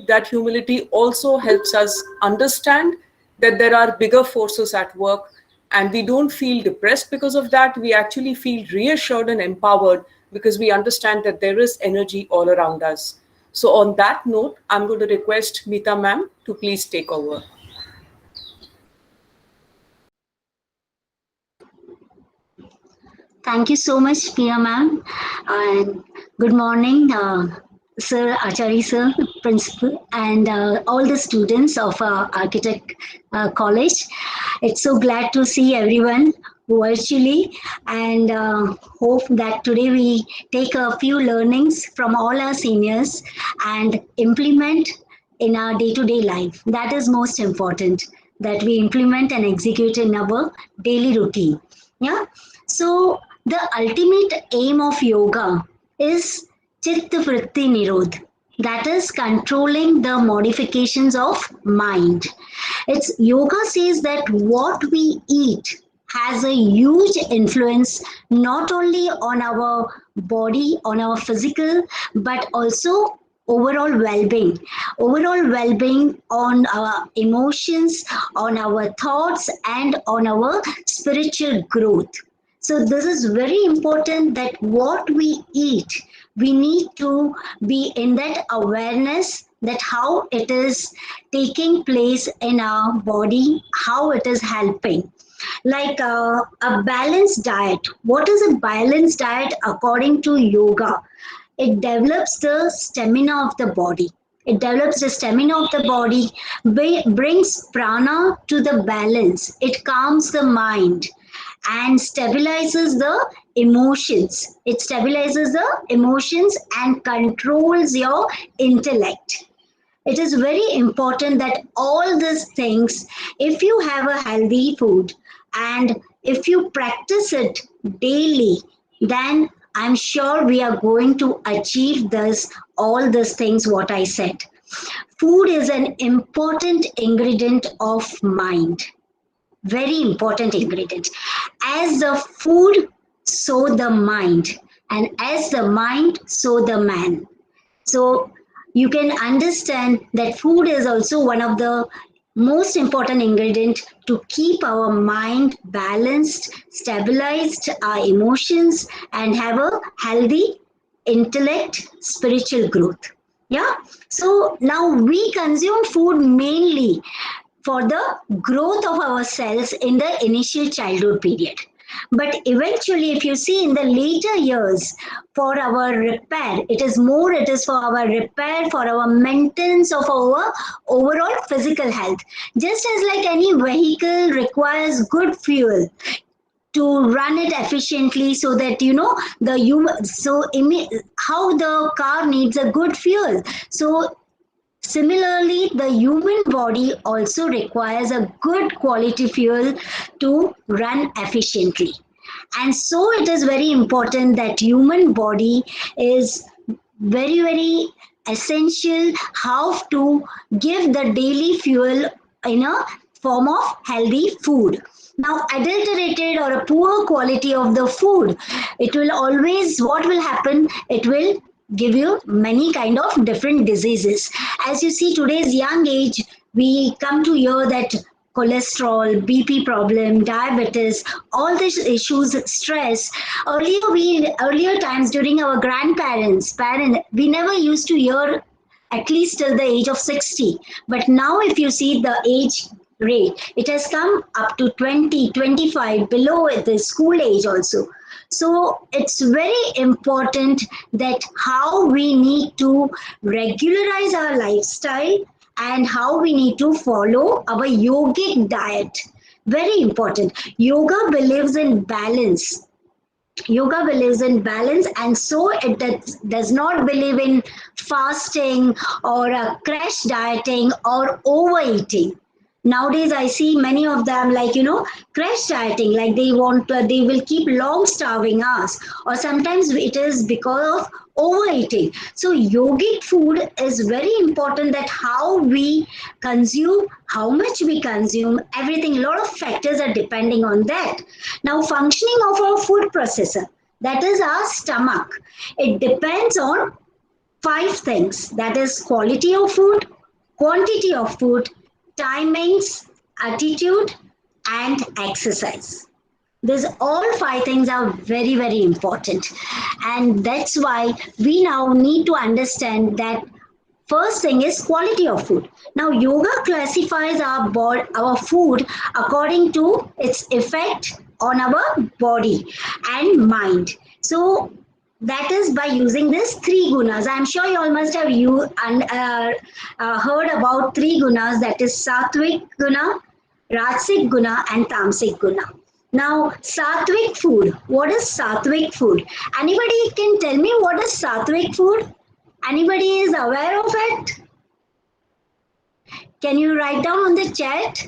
that humility also helps us understand that there are bigger forces at work, and we don't feel depressed because of that. We actually feel reassured and empowered because we understand that there is energy all around us. So on that note, I'm going to request Meeta ma'am to please take over. Thank you so much, Pia ma'am. And good morning, Sir Achari sir, principal, and all the students of Architect College. It's so glad to see everyone virtually, and hope that today we take a few learnings from all our seniors and implement in our day-to-day life. That is most important, that we implement and execute in our daily routine. Yeah. So the ultimate aim of yoga is Chitta Vritti Nirodh. That is controlling the modifications of mind. It's yoga says that what we eat has a huge influence not only on our body, on our physical, but also overall well-being on our emotions, on our thoughts, and on our spiritual growth. So this is very important that what we eat, we need to be in that awareness that how it is taking place in our body, how it is helping. Like a balanced diet. What is a balanced diet according to yoga? It develops the stamina of the body. It develops the stamina of the body, brings prana to the balance. It calms the mind and stabilizes the emotions. It stabilizes the emotions and controls your intellect. It is very important that all these things, if you have a healthy food and if you practice it daily, then I'm sure we are going to achieve this, all these things what I said. Food is an important ingredient of mind, very important ingredient. As the food, so the mind, and as the mind, so the man. So you can understand that food is also one of the most important ingredient to keep our mind balanced, stabilized, our emotions, and have a healthy intellect, spiritual growth. Yeah. So now we consume food mainly for the growth of our cells in the initial childhood period. But eventually, if you see in the later years, for our repair, it is for our repair, for our maintenance of our overall physical health. Just as like any vehicle requires good fuel to run it efficiently, so that you know the human, how the car needs a good fuel. So similarly, the human body also requires a good quality fuel to run efficiently. And so it is very important that human body is very essential how to give the daily fuel in a form of healthy food. Now adulterated or a poor quality of the food, it will always, what will happen, it will give you many kind of different diseases. As you see today's young age, we come to hear that cholesterol, BP problem, diabetes, all these issues, stress. Earlier times during our parent, we never used to hear at least till the age of 60. But now if you see the age rate, it has come up to 20, 25, below the school age also. So it's very important that how we need to regularize our lifestyle and how we need to follow our yogic diet. Very important. Yoga believes in balance, and so it does not believe in fasting or crash dieting or overeating. Nowadays I see many of them, like crash dieting, like they will keep long starving hours, or sometimes it is because of overeating. So yogic food is very important, that how we consume, how much we consume, everything, a lot of factors are depending on that. Now functioning of our food processor, that is our stomach, it depends on five things, that is quality of food, quantity of food, timings, attitude, and exercise. These all five things are very, very important. And that's why we now need to understand that first thing is quality of food. Now, yoga classifies our food according to its effect on our body and mind. So, that is by using this three gunas. I'm sure you all must have heard about three gunas, that is Sattvic guna, Rajasic guna, and Tamasic guna. Now, Sattvic food. What is Sattvic food? Anybody can tell me what is Sattvic food? Anybody is aware of it? Can you write down on the chat?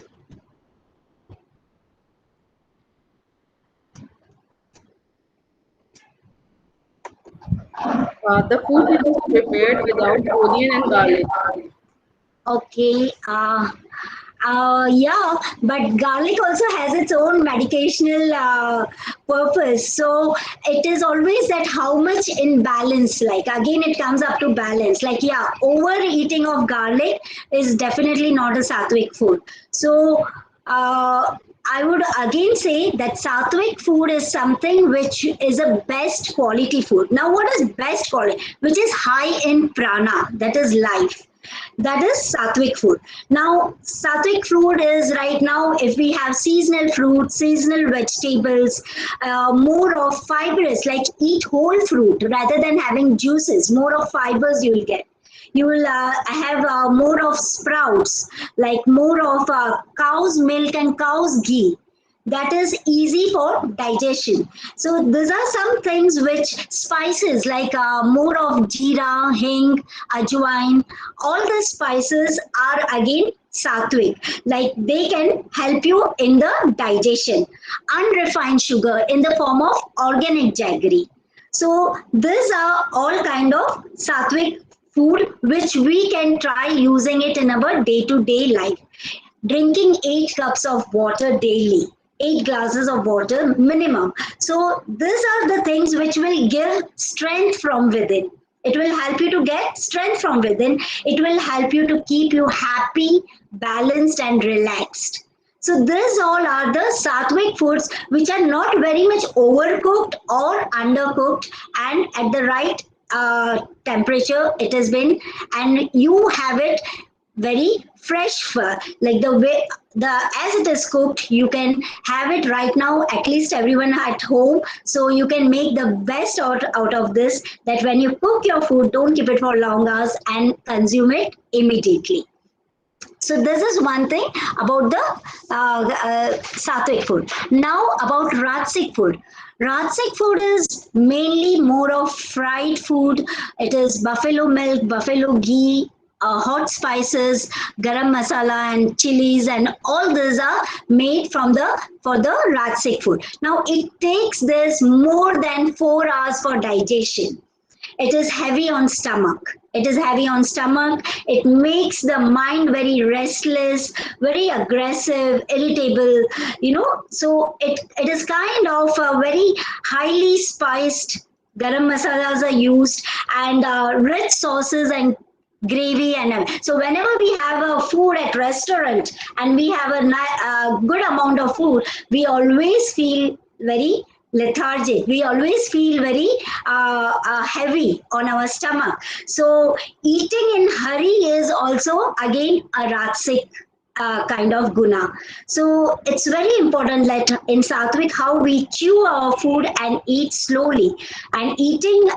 The food which is prepared without onion and garlic. Okay. Yeah, but garlic also has its own medicational purpose. So it is always that how much in balance. Like again, it comes up to balance. Like yeah, overeating of garlic is definitely not a sattvic food. So I would again say that sattvic food is something which is a best quality food. Now, what is best quality? Which is high in prana, that is life. That is sattvic food. Now, sattvic food is right now, if we have seasonal fruits, seasonal vegetables, more of fibrous, like eat whole fruit rather than having juices, more of fibers you will get. You will have more of sprouts, like more of cow's milk and cow's ghee. That is easy for digestion. So these are some things which spices like more of jeera, hing, ajwain, all the spices are again sattvic. Like they can help you in the digestion. Unrefined sugar in the form of organic jaggery. So these are all kind of sattvic food which we can try using it in our day-to-day life. Drinking 8 cups of water daily, 8 glasses of water minimum. So these are the things which will give strength from within. It will help you to get strength from within. It will help you to keep you happy, balanced, and relaxed. So these all are the sattvic foods which are not very much overcooked or undercooked, and at the right temperature it has been, and you have it very fresh fur, like the way the as it is cooked you can have it right now, at least everyone at home, so you can make the best out of this, that when you cook your food, don't keep it for long hours and consume it immediately. So this is one thing about the sattvic food. Now about Rajasic food. Rajasic food is mainly more of fried food. It is buffalo milk, buffalo ghee, hot spices, garam masala, and chilies, and all these are made from the for the Rajasic food. Now it takes this more than 4 hours for digestion. It is heavy on stomach. It is heavy on stomach. It makes the mind very restless, very aggressive, irritable, so it is kind of a very highly spiced. Garam masalas are used, and rich sauces and gravy, and so whenever we have a food at restaurant and we have a good amount of food, we always feel very lethargic. We always feel very heavy on our stomach. So eating in hurry is also again a Rajasic kind of guna. So it's very important that in Sattvic how we chew our food and eat slowly. And eating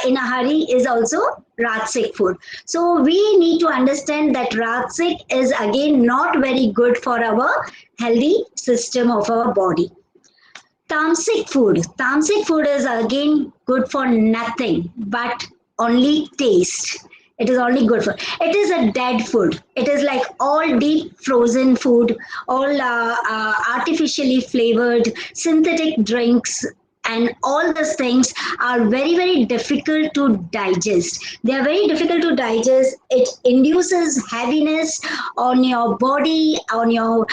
in a hurry is also Rajasic food. So we need to understand that Rajasic is again not very good for our healthy system of our body. Tamasic food. Tamasic food is again good for nothing but only taste. It is only good for. It is a dead food. It is like all deep frozen food, all artificially flavored, synthetic drinks, and all these things are very, very difficult to digest. They are very difficult to digest. It induces heaviness on your body, on your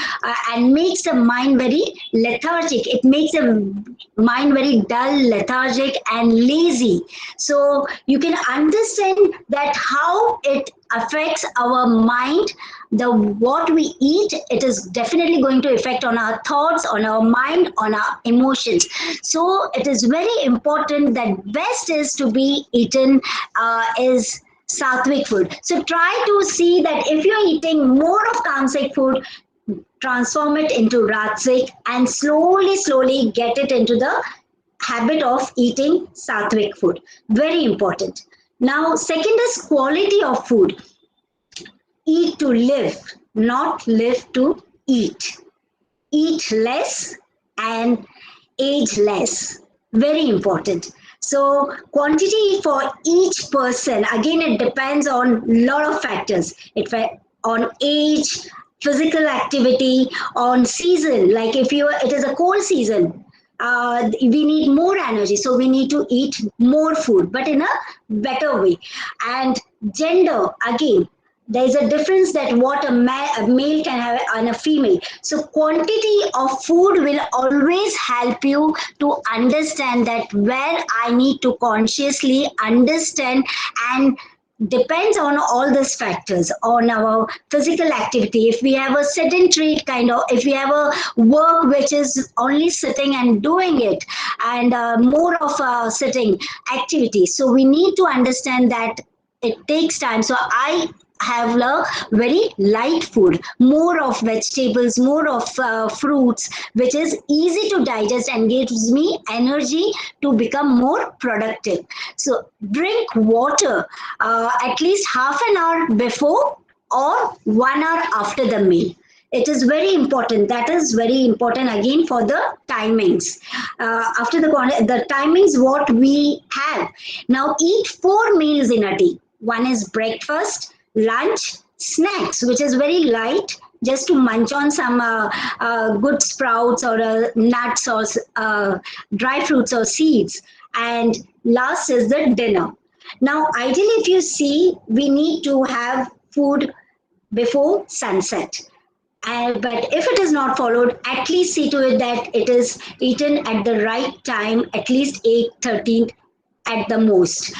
and makes the mind very lethargic. It makes the mind very dull, lethargic, and lazy. So you can understand that how it affects our mind. The what we eat, it is definitely going to affect on our thoughts, on our mind, on our emotions. So it is very important that best is to be eaten is sattvic food. So try to see that if you're eating more of tamasic food, transform it into Ratsik and slowly get it into the habit of eating sattvic food. Very important. Now, second is quality of food. Eat to live, not live to eat. Eat less and age less. Very important. So quantity for each person, again, it depends on lot of factors. On age, physical activity, on season. Like if it is a cold season, we need more energy, so we need to eat more food, but in a better way. And gender, again, there is a difference that what a male can have and a female. So quantity of food will always help you to understand that where I need to consciously understand, and depends on all these factors on our physical activity. If we have a sedentary kind of, if we have a work which is only sitting and doing it, and more of a sitting activity, so we need to understand that it takes time. So I have a very light food, more of vegetables, more of fruits, which is easy to digest and gives me energy to become more productive. So drink water at least half an hour before or 1 hour after the meal. It is very important. That is very important again for the timings. After the timings, what we have now, eat 4 meals in a day. One is breakfast, lunch, snacks, which is very light, just to munch on some good sprouts or nuts or dry fruits or seeds. And last is the dinner. Now, ideally, if you see, we need to have food before sunset. But if it is not followed, at least see to it that it is eaten at the right time, at least 8:30 at the most.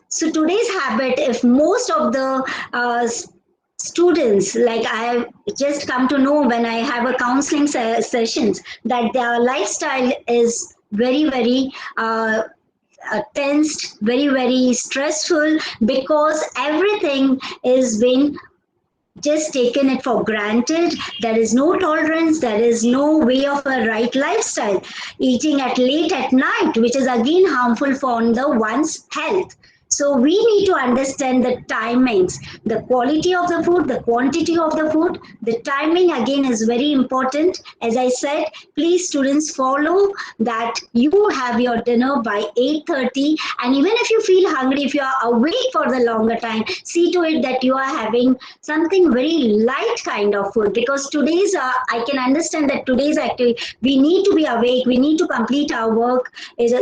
So today's habit, if most of the students, like I have just come to know when I have a counseling sessions, that their lifestyle is very tensed, very stressful, because everything is being just taken it for granted. There is no tolerance, there is no way of a right lifestyle. Eating at late at night, which is again harmful for the one's health. So we need to understand the timings, the quality of the food, the quantity of the food. The timing again is very important. As I said, please students follow that you have your dinner by 8:30, and even if you feel hungry, if you are awake for the longer time, see to it that you are having something very light kind of food, because today's I can understand that today's activity, we need to be awake, we need to complete our work,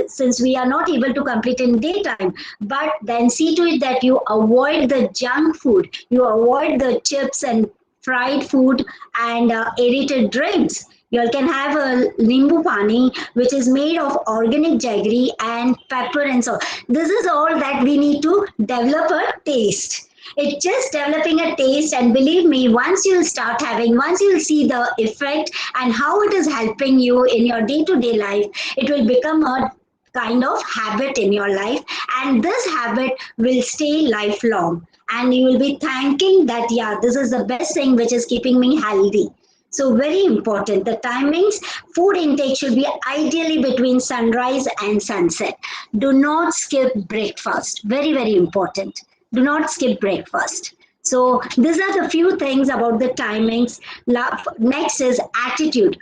since we are not able to complete in daytime. But then see to it that you avoid the junk food, you avoid the chips and fried food and aerated drinks. You can have a limbu pani, which is made of organic jaggery and pepper and so. This is all that we need to develop a taste. It's just developing a taste, and believe me, once you'll start having, once you'll see the effect and how it is helping you in your day-to-day life, it will become a kind of habit in your life, and this habit will stay lifelong, and you will be thanking that, yeah, this is the best thing which is keeping me healthy. So very important, the timings, food intake should be ideally between sunrise and sunset. Do not skip breakfast. Very important. Do not skip breakfast. So these are the few things about the timings. Next is attitude.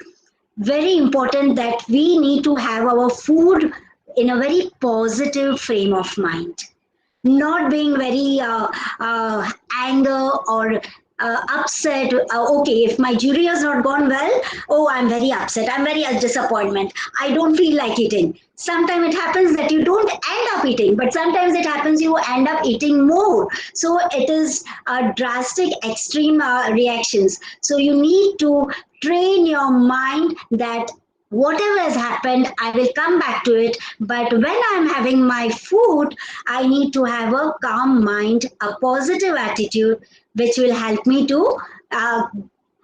Very important that we need to have our food in a very positive frame of mind, not being very anger or upset. Okay, if my jury has not gone well, oh, I'm very upset, I'm very disappointment, I don't feel like eating. Sometimes it happens that you don't end up eating, but sometimes it happens you end up eating more. So it is drastic extreme reactions. So you need to train your mind that whatever has happened, I will come back to it. But when I'm having my food, I need to have a calm mind, a positive attitude, which will uh,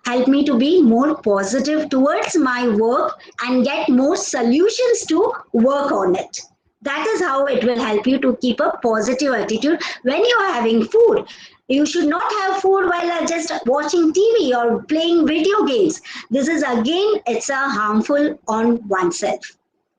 help me to be more positive towards my work and get more solutions to work on it. That is how it will help you to keep a positive attitude when you are having food. You should not have food while just watching TV or playing video games. This is again, it's a harmful on oneself.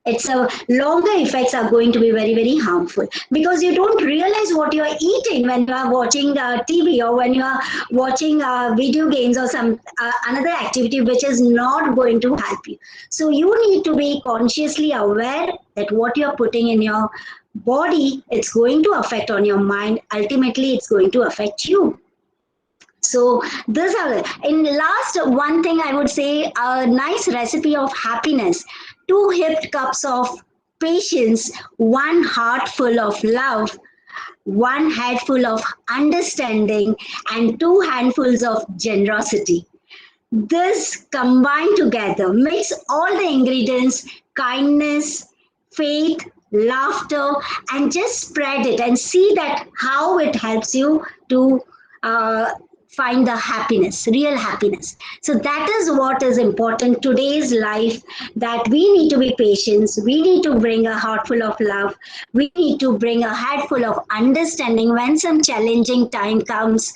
It's a longer effects are going to be very very harmful, because you don't realize what you are eating when you are watching TV, or when you are watching video games or some another activity which is not going to help you. So you need to be consciously aware that what you are putting in your body, it's going to affect on your mind. Ultimately it's going to affect you. So these are, in last one thing I would say, a nice recipe of happiness: two hipped cups of patience, one heart full of love, one head full of understanding, and two handfuls of generosity. This combined together, mix all the ingredients: kindness, faith, laughter, and just spread it and see that how it helps you to uh, find the happiness, real happiness. So that is what is important today's life, that we need to be patient, we need to bring a heart full of love, we need to bring a head full of understanding when some challenging time comes.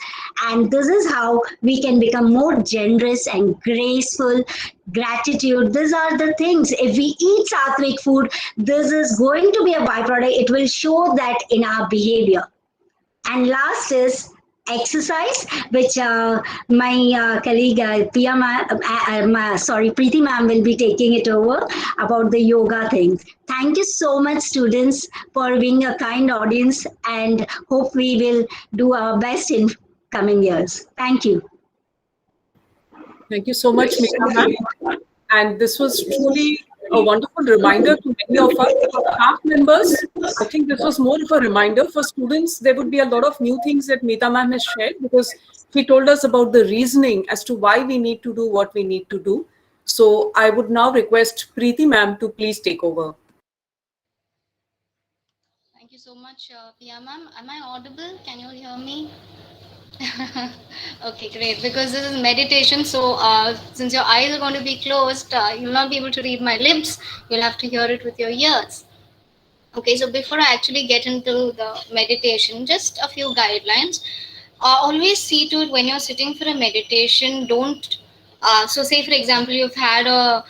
And this is how we can become more generous and graceful. Gratitude, these are the things, if we eat sattvic food, this is going to be a byproduct, it will show that in our behavior. And last is exercise, which my colleague Preeti ma'am will be taking it over about the yoga things. Thank you so much, students, for being a kind audience, and hope we will do our best in coming years. Thank you. Thank you so much, Meeta ma'am. And this was truly a wonderful reminder to many of us. For staff members, I think this was more of a reminder. For students, there would be a lot of new things that Meeta ma'am has shared, because she told us about the reasoning as to why we need to do what we need to do. So I would now request Preeti ma'am to please take over. Thank you so much, Pia ma'am. Am I audible? Can you hear me? Okay, great. Because this is meditation, so since your eyes are going to be closed, you'll not be able to read my lips. You'll have to hear it with your ears. Okay, so before I actually get into the meditation, just a few guidelines. Always see to it when you're sitting for a meditation. Don't. So, say for example, you've had a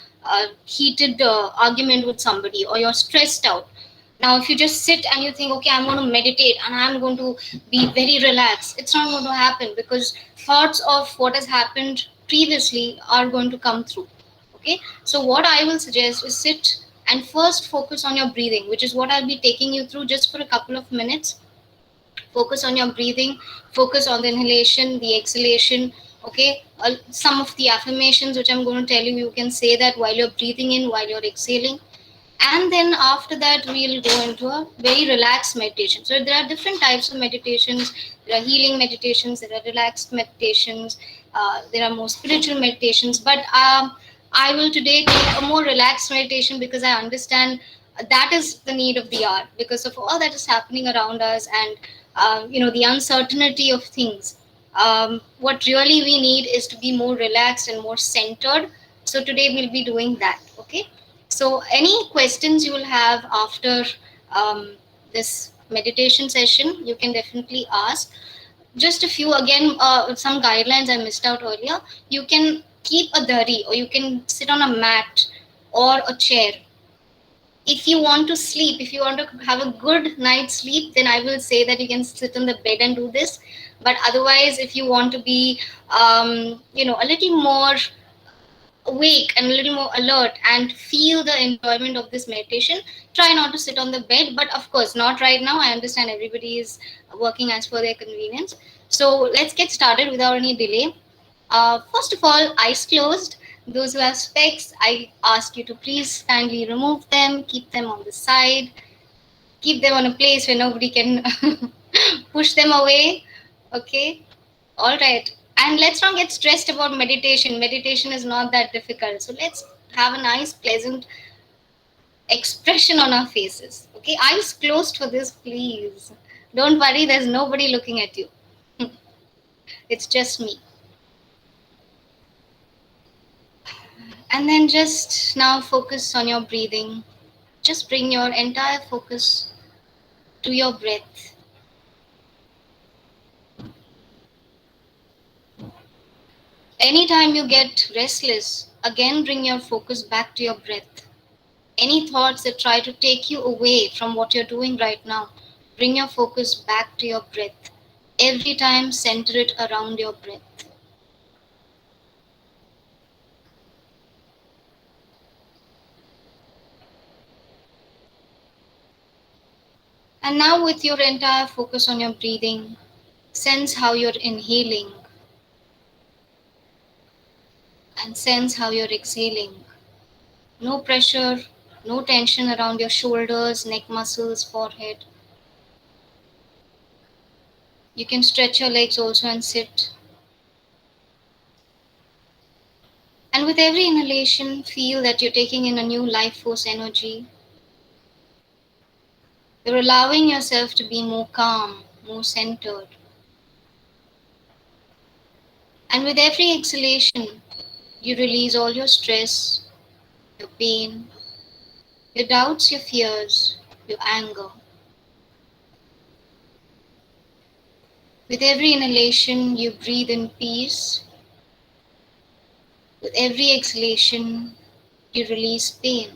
heated argument with somebody, or you're stressed out. Now, if you just sit and you think, okay, I'm going to meditate and I'm going to be very relaxed, it's not going to happen, because thoughts of what has happened previously are going to come through. Okay, so what I will suggest is sit and first focus on your breathing, which is what I'll be taking you through just for a couple of minutes. Focus on your breathing, focus on the inhalation, the exhalation. Okay, some of the affirmations which I'm going to tell you, you can say that while you're breathing in, while you're exhaling. And then after that, we'll go into a very relaxed meditation. So there are different types of meditations. There are healing meditations, there are relaxed meditations, there are more spiritual meditations. But I will today take a more relaxed meditation, because I understand that is the need of the hour, because of all that is happening around us, and the uncertainty of things. What really we need is to be more relaxed and more centered. So today we'll be doing that. Okay, so any questions you will have after this meditation session, you can definitely ask. Just a few again, some guidelines I missed out earlier. You can keep a dhari, or you can sit on a mat or a chair. If you want to sleep, if you want to have a good night's sleep, then I will say that you can sit on the bed and do this. But otherwise, if you want to be a little more awake and a little more alert and feel the enjoyment of this meditation, try not to sit on the bed. But of course, not right now. I understand everybody is working as per their convenience. So let's get started without any delay. First of all, eyes closed. Those who have specs, I ask you to please kindly remove them, keep them on the side, keep them on a place where nobody can push them away. Okay, all right. And let's not get stressed about meditation. Meditation is not that difficult. So let's have a nice, pleasant expression on our faces. Okay, eyes closed for this, please. Don't worry, there's nobody looking at you. It's just me. And then just now focus on your breathing. Just bring your entire focus to your breath. Anytime you get restless, again bring your focus back to your breath. Any thoughts that try to take you away from what you're doing right now, bring your focus back to your breath. Every time, center it around your breath. And now, with your entire focus on your breathing, sense how you're inhaling and sense how you're exhaling. No pressure, no tension around your shoulders, neck muscles, forehead. You can stretch your legs also and sit. And with every inhalation, feel that you're taking in a new life force energy. You're allowing yourself to be more calm, more centered. And with every exhalation, you release all your stress, your pain, your doubts, your fears, your anger. With every inhalation, you breathe in peace. With every exhalation, you release pain.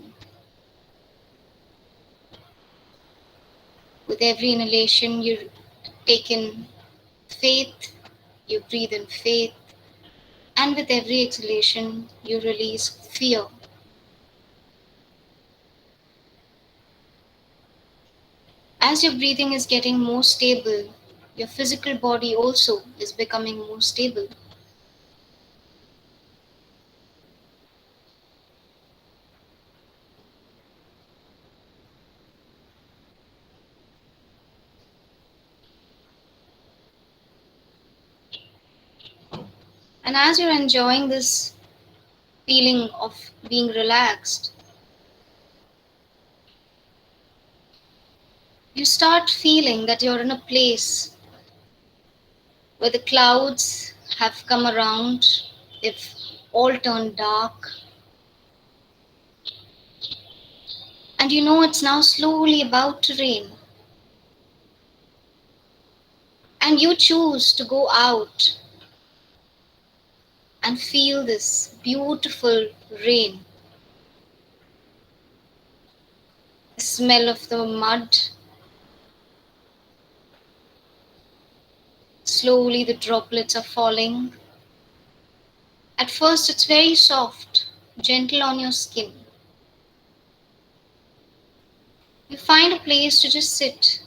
With every inhalation, you take in faith, you breathe in faith. And with every exhalation, you release fear. As your breathing is getting more stable, your physical body also is becoming more stable. And as you're enjoying this feeling of being relaxed, you start feeling that you're in a place where the clouds have come around, they've all turned dark, and you know it's now slowly about to rain. And you choose to go out and feel this beautiful rain. The smell of the mud, slowly the droplets are falling. At first it's very soft, gentle on your skin. You find a place to just sit,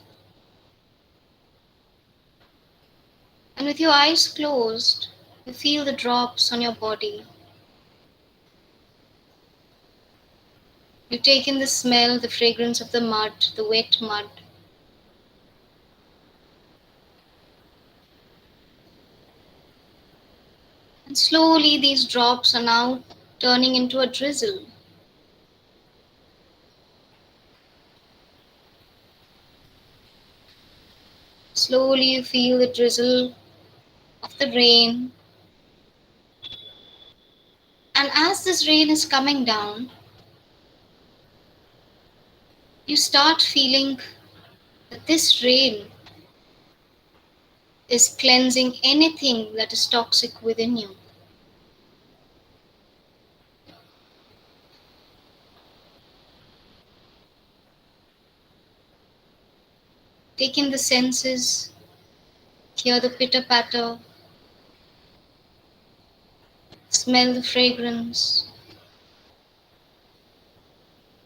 and with your eyes closed, you feel the drops on your body. You take in the smell, the fragrance of the mud, the wet mud. And slowly these drops are now turning into a drizzle. Slowly you feel the drizzle of the rain. And as this rain is coming down, you start feeling that this rain is cleansing anything that is toxic within you. Take in the senses, hear the pitter patter, smell the fragrance,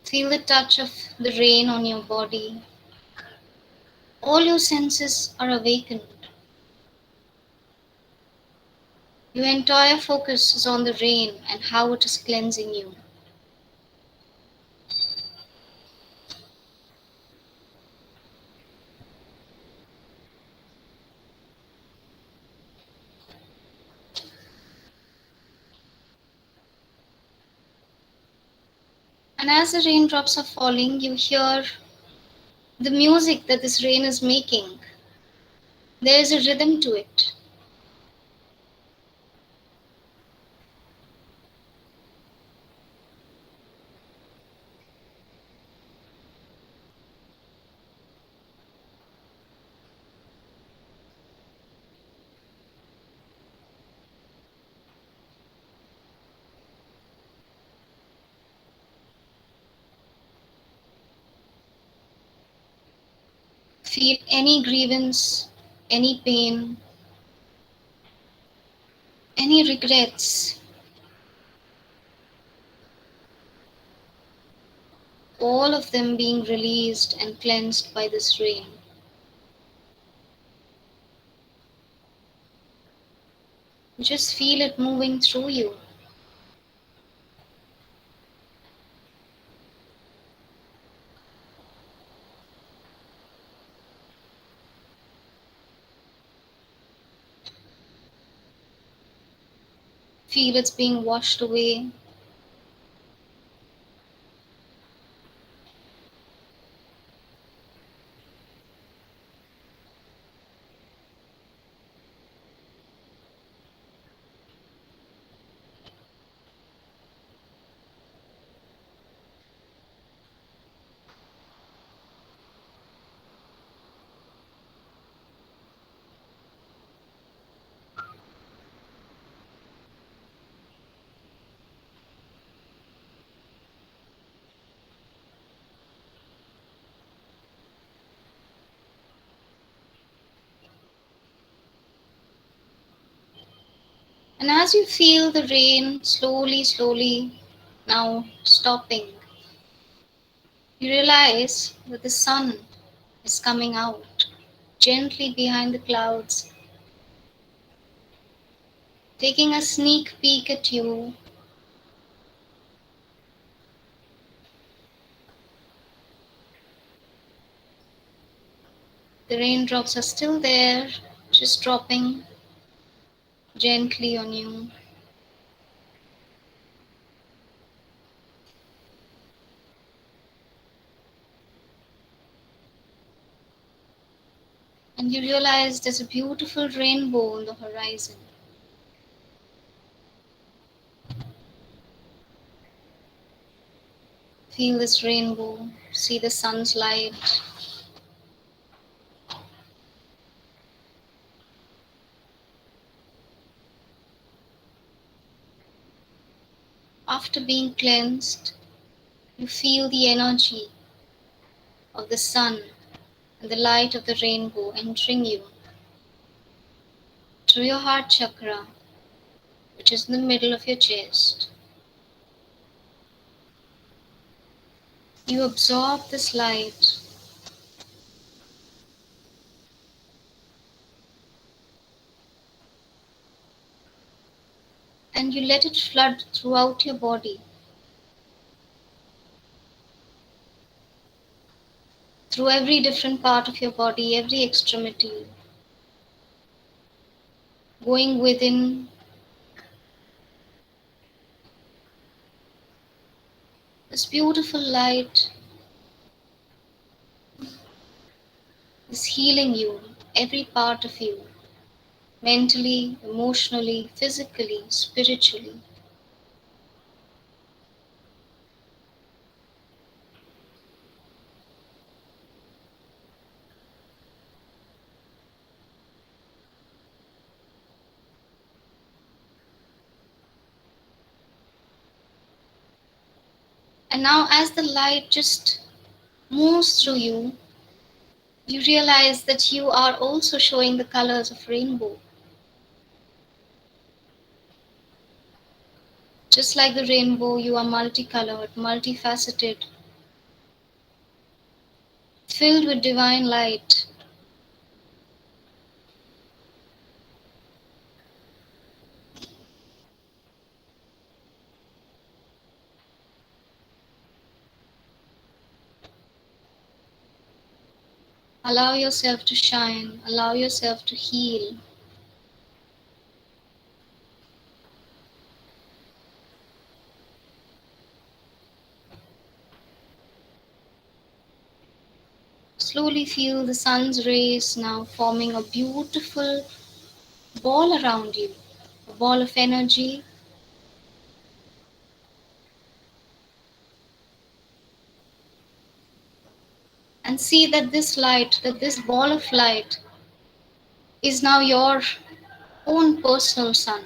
feel the touch of the rain on your body. All your senses are awakened. Your entire focus is on the rain and how it is cleansing you. And as the raindrops are falling, you hear the music that this rain is making. There is a rhythm to it. Feel any grievance, any pain, any regrets, all of them being released and cleansed by this rain. Just feel it moving through you. Feel it's being washed away. And as you feel the rain slowly now stopping, you realize that the sun is coming out gently behind the clouds, taking a sneak peek at you. The raindrops are still there, just dropping gently on you. And you realize there's a beautiful rainbow on the horizon. Feel this rainbow, see the sun's light. After being cleansed, you feel the energy of the sun and the light of the rainbow entering you through your heart chakra, which is in the middle of your chest. You absorb this light and you let it flood throughout your body, through every different part of your body, every extremity, going within. This beautiful light is healing you, every part of you, mentally, emotionally, physically, spiritually. And now, as the light just moves through you, you realize that you are also showing the colors of rainbow. Just like the rainbow, you are multicolored, multifaceted, filled with divine light. Allow yourself to shine, allow yourself to heal. Slowly feel the sun's rays now forming a beautiful ball around you, a ball of energy. And see that this light, that this ball of light is now your own personal sun.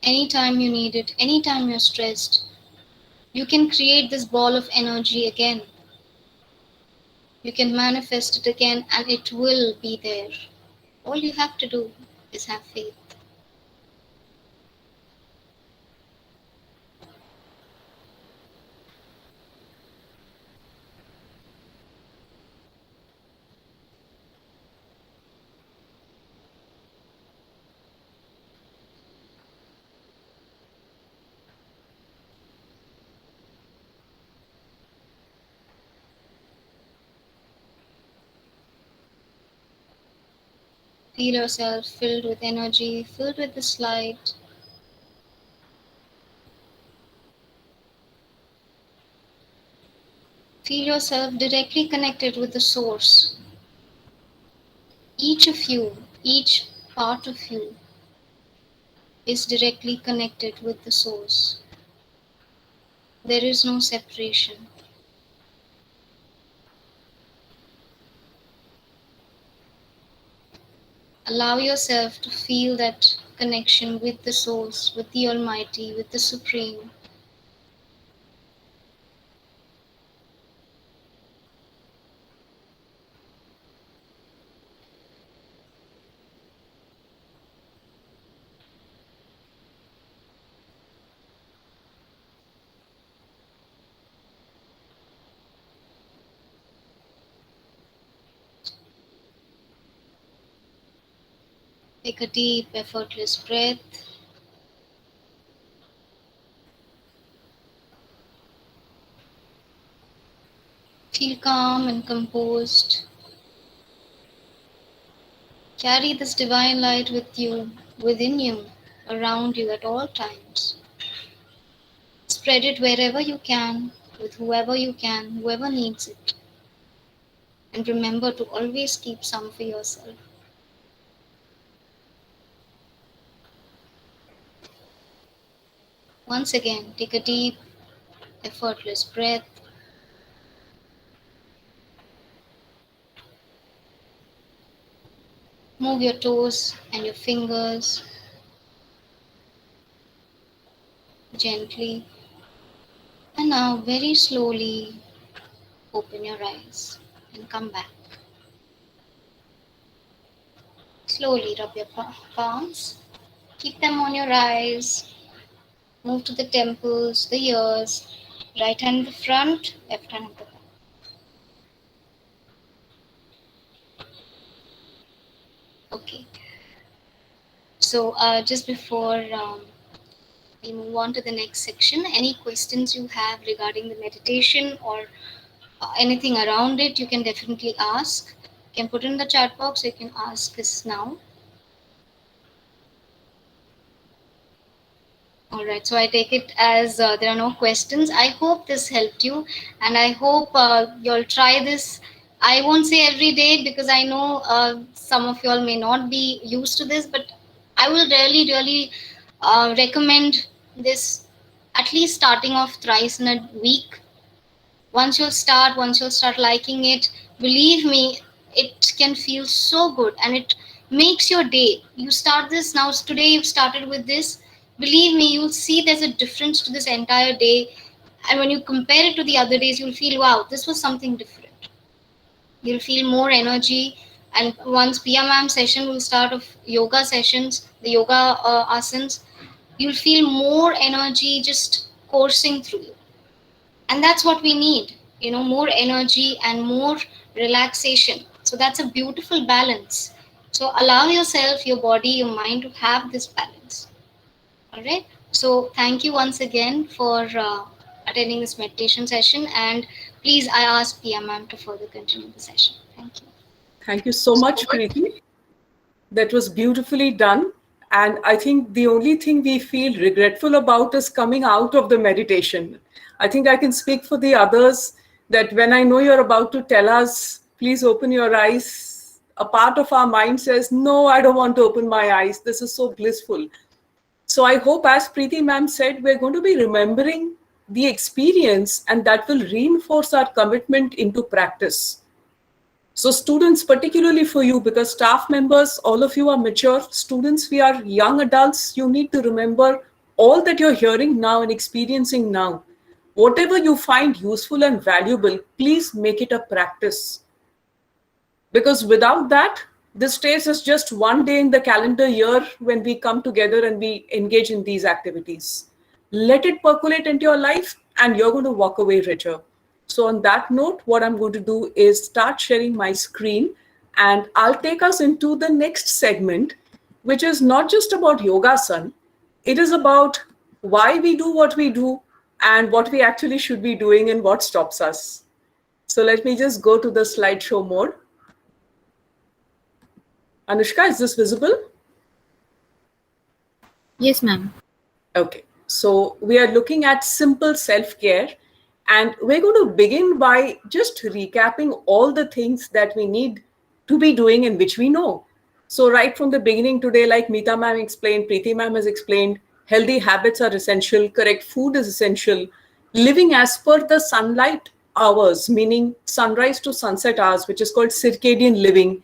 Anytime you need it, anytime you're stressed, you can create this ball of energy again. You can manifest it again and it will be there. All you have to do is have faith. Feel yourself filled with energy, filled with this light. Feel yourself directly connected with the source. Each of you, each part of you is directly connected with the source. There is no separation. Allow yourself to feel that connection with the source, with the Almighty, with the Supreme. Take a deep, effortless breath. Feel calm and composed. Carry this divine light with you, within you, around you at all times. Spread it wherever you can, with whoever needs it. And remember to always keep some for yourself. Once again, take a deep, effortless breath. Move your toes and your fingers gently. And now, very slowly, open your eyes and come back. Slowly rub your palms. Keep them on your eyes. Move to the temples, the ears. Right hand in the front, left hand at the back. Okay. So, just before we move on to the next section, any questions you have regarding the meditation or anything around it, you can definitely ask. You can put in the chat box, you can ask us now. Alright, so I take it as there are no questions. I hope this helped you and I hope you'll try this. I won't say every day because I know some of y'all may not be used to this, but I will really recommend this at least starting off thrice in a week. Once you'll start liking it, believe me, it can feel so good and it makes your day. You start this now, today you've started with this, believe me, you'll see there's a difference to this entire day. And when you compare it to the other days, you'll feel, wow, this was something different. You'll feel more energy. And once Pia ma'am session will start of yoga sessions, the yoga asanas, you'll feel more energy just coursing through you. And that's what we need, more energy and more relaxation. So that's a beautiful balance. So allow yourself, your body, your mind to have this balance. All right, so thank you once again for attending this meditation session. And please, I ask Pia ma'am to further continue the session. Thank you. Thank you so much, Preeti. That was beautifully done. And I think the only thing we feel regretful about is coming out of the meditation. I think I can speak for the others that when I know you're about to tell us, please open your eyes, a part of our mind says, no, I don't want to open my eyes. This is so blissful. So I hope, as Preeti ma'am said, we're going to be remembering the experience, and that will reinforce our commitment into practice. So students, particularly for you, because staff members, all of you are mature. Students, we are young adults. You need to remember all that you're hearing now and experiencing now. Whatever you find useful and valuable, please make it a practice. Because without that, this stays as just one day in the calendar year when we come together and we engage in these activities. Let it percolate into your life and you're going to walk away richer. So on that note, what I'm going to do is start sharing my screen, and I'll take us into the next segment, which is not just about yogasana. It is about why we do what we do and what we actually should be doing and what stops us. So let me just go to the slideshow mode. Anushka, is this visible? Yes, ma'am. Okay, so we are looking at simple self-care, and we're going to begin by just recapping all the things that we need to be doing and which we know. So right from the beginning today, like Meeta ma'am explained, Preeti ma'am has explained, healthy habits are essential, correct food is essential, living as per the sunlight hours, meaning sunrise to sunset hours, which is called circadian living.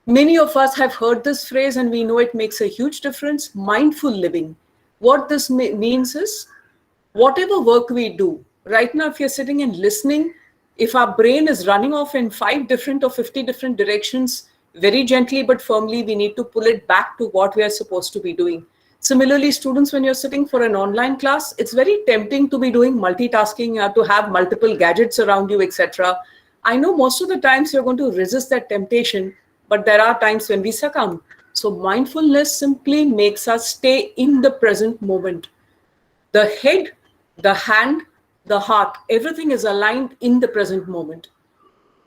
Many of us have heard this phrase and we know it makes a huge difference. Mindful living. What this means is, whatever work we do, right now, if you're sitting and listening, if our brain is running off in 5 different or 50 different directions, very gently but firmly, we need to pull it back to what we are supposed to be doing. Similarly, students, when you're sitting for an online class, it's very tempting to be doing multitasking, to have multiple gadgets around you, etc. I know most of the times you're going to resist that temptation, but there are times when we succumb. So mindfulness simply makes us stay in the present moment. The head, the hand, the heart, everything is aligned in the present moment.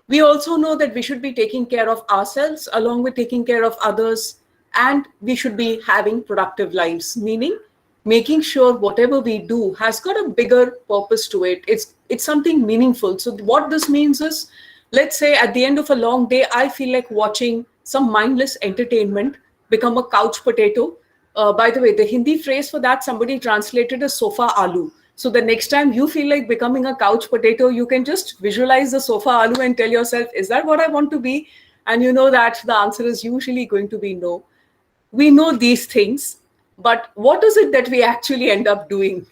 We also know that we should be taking care of ourselves along with taking care of others, and we should be having productive lives, meaning making sure whatever we do has got a bigger purpose to it. It's something meaningful. So what this means is, let's say at the end of a long day, I feel like watching some mindless entertainment, become a couch potato. By the way, the Hindi phrase for that, somebody translated as sofa aloo. So the next time you feel like becoming a couch potato, you can just visualize the sofa aloo and tell yourself, is that what I want to be? And you know that the answer is usually going to be no. We know these things, but what is it that we actually end up doing?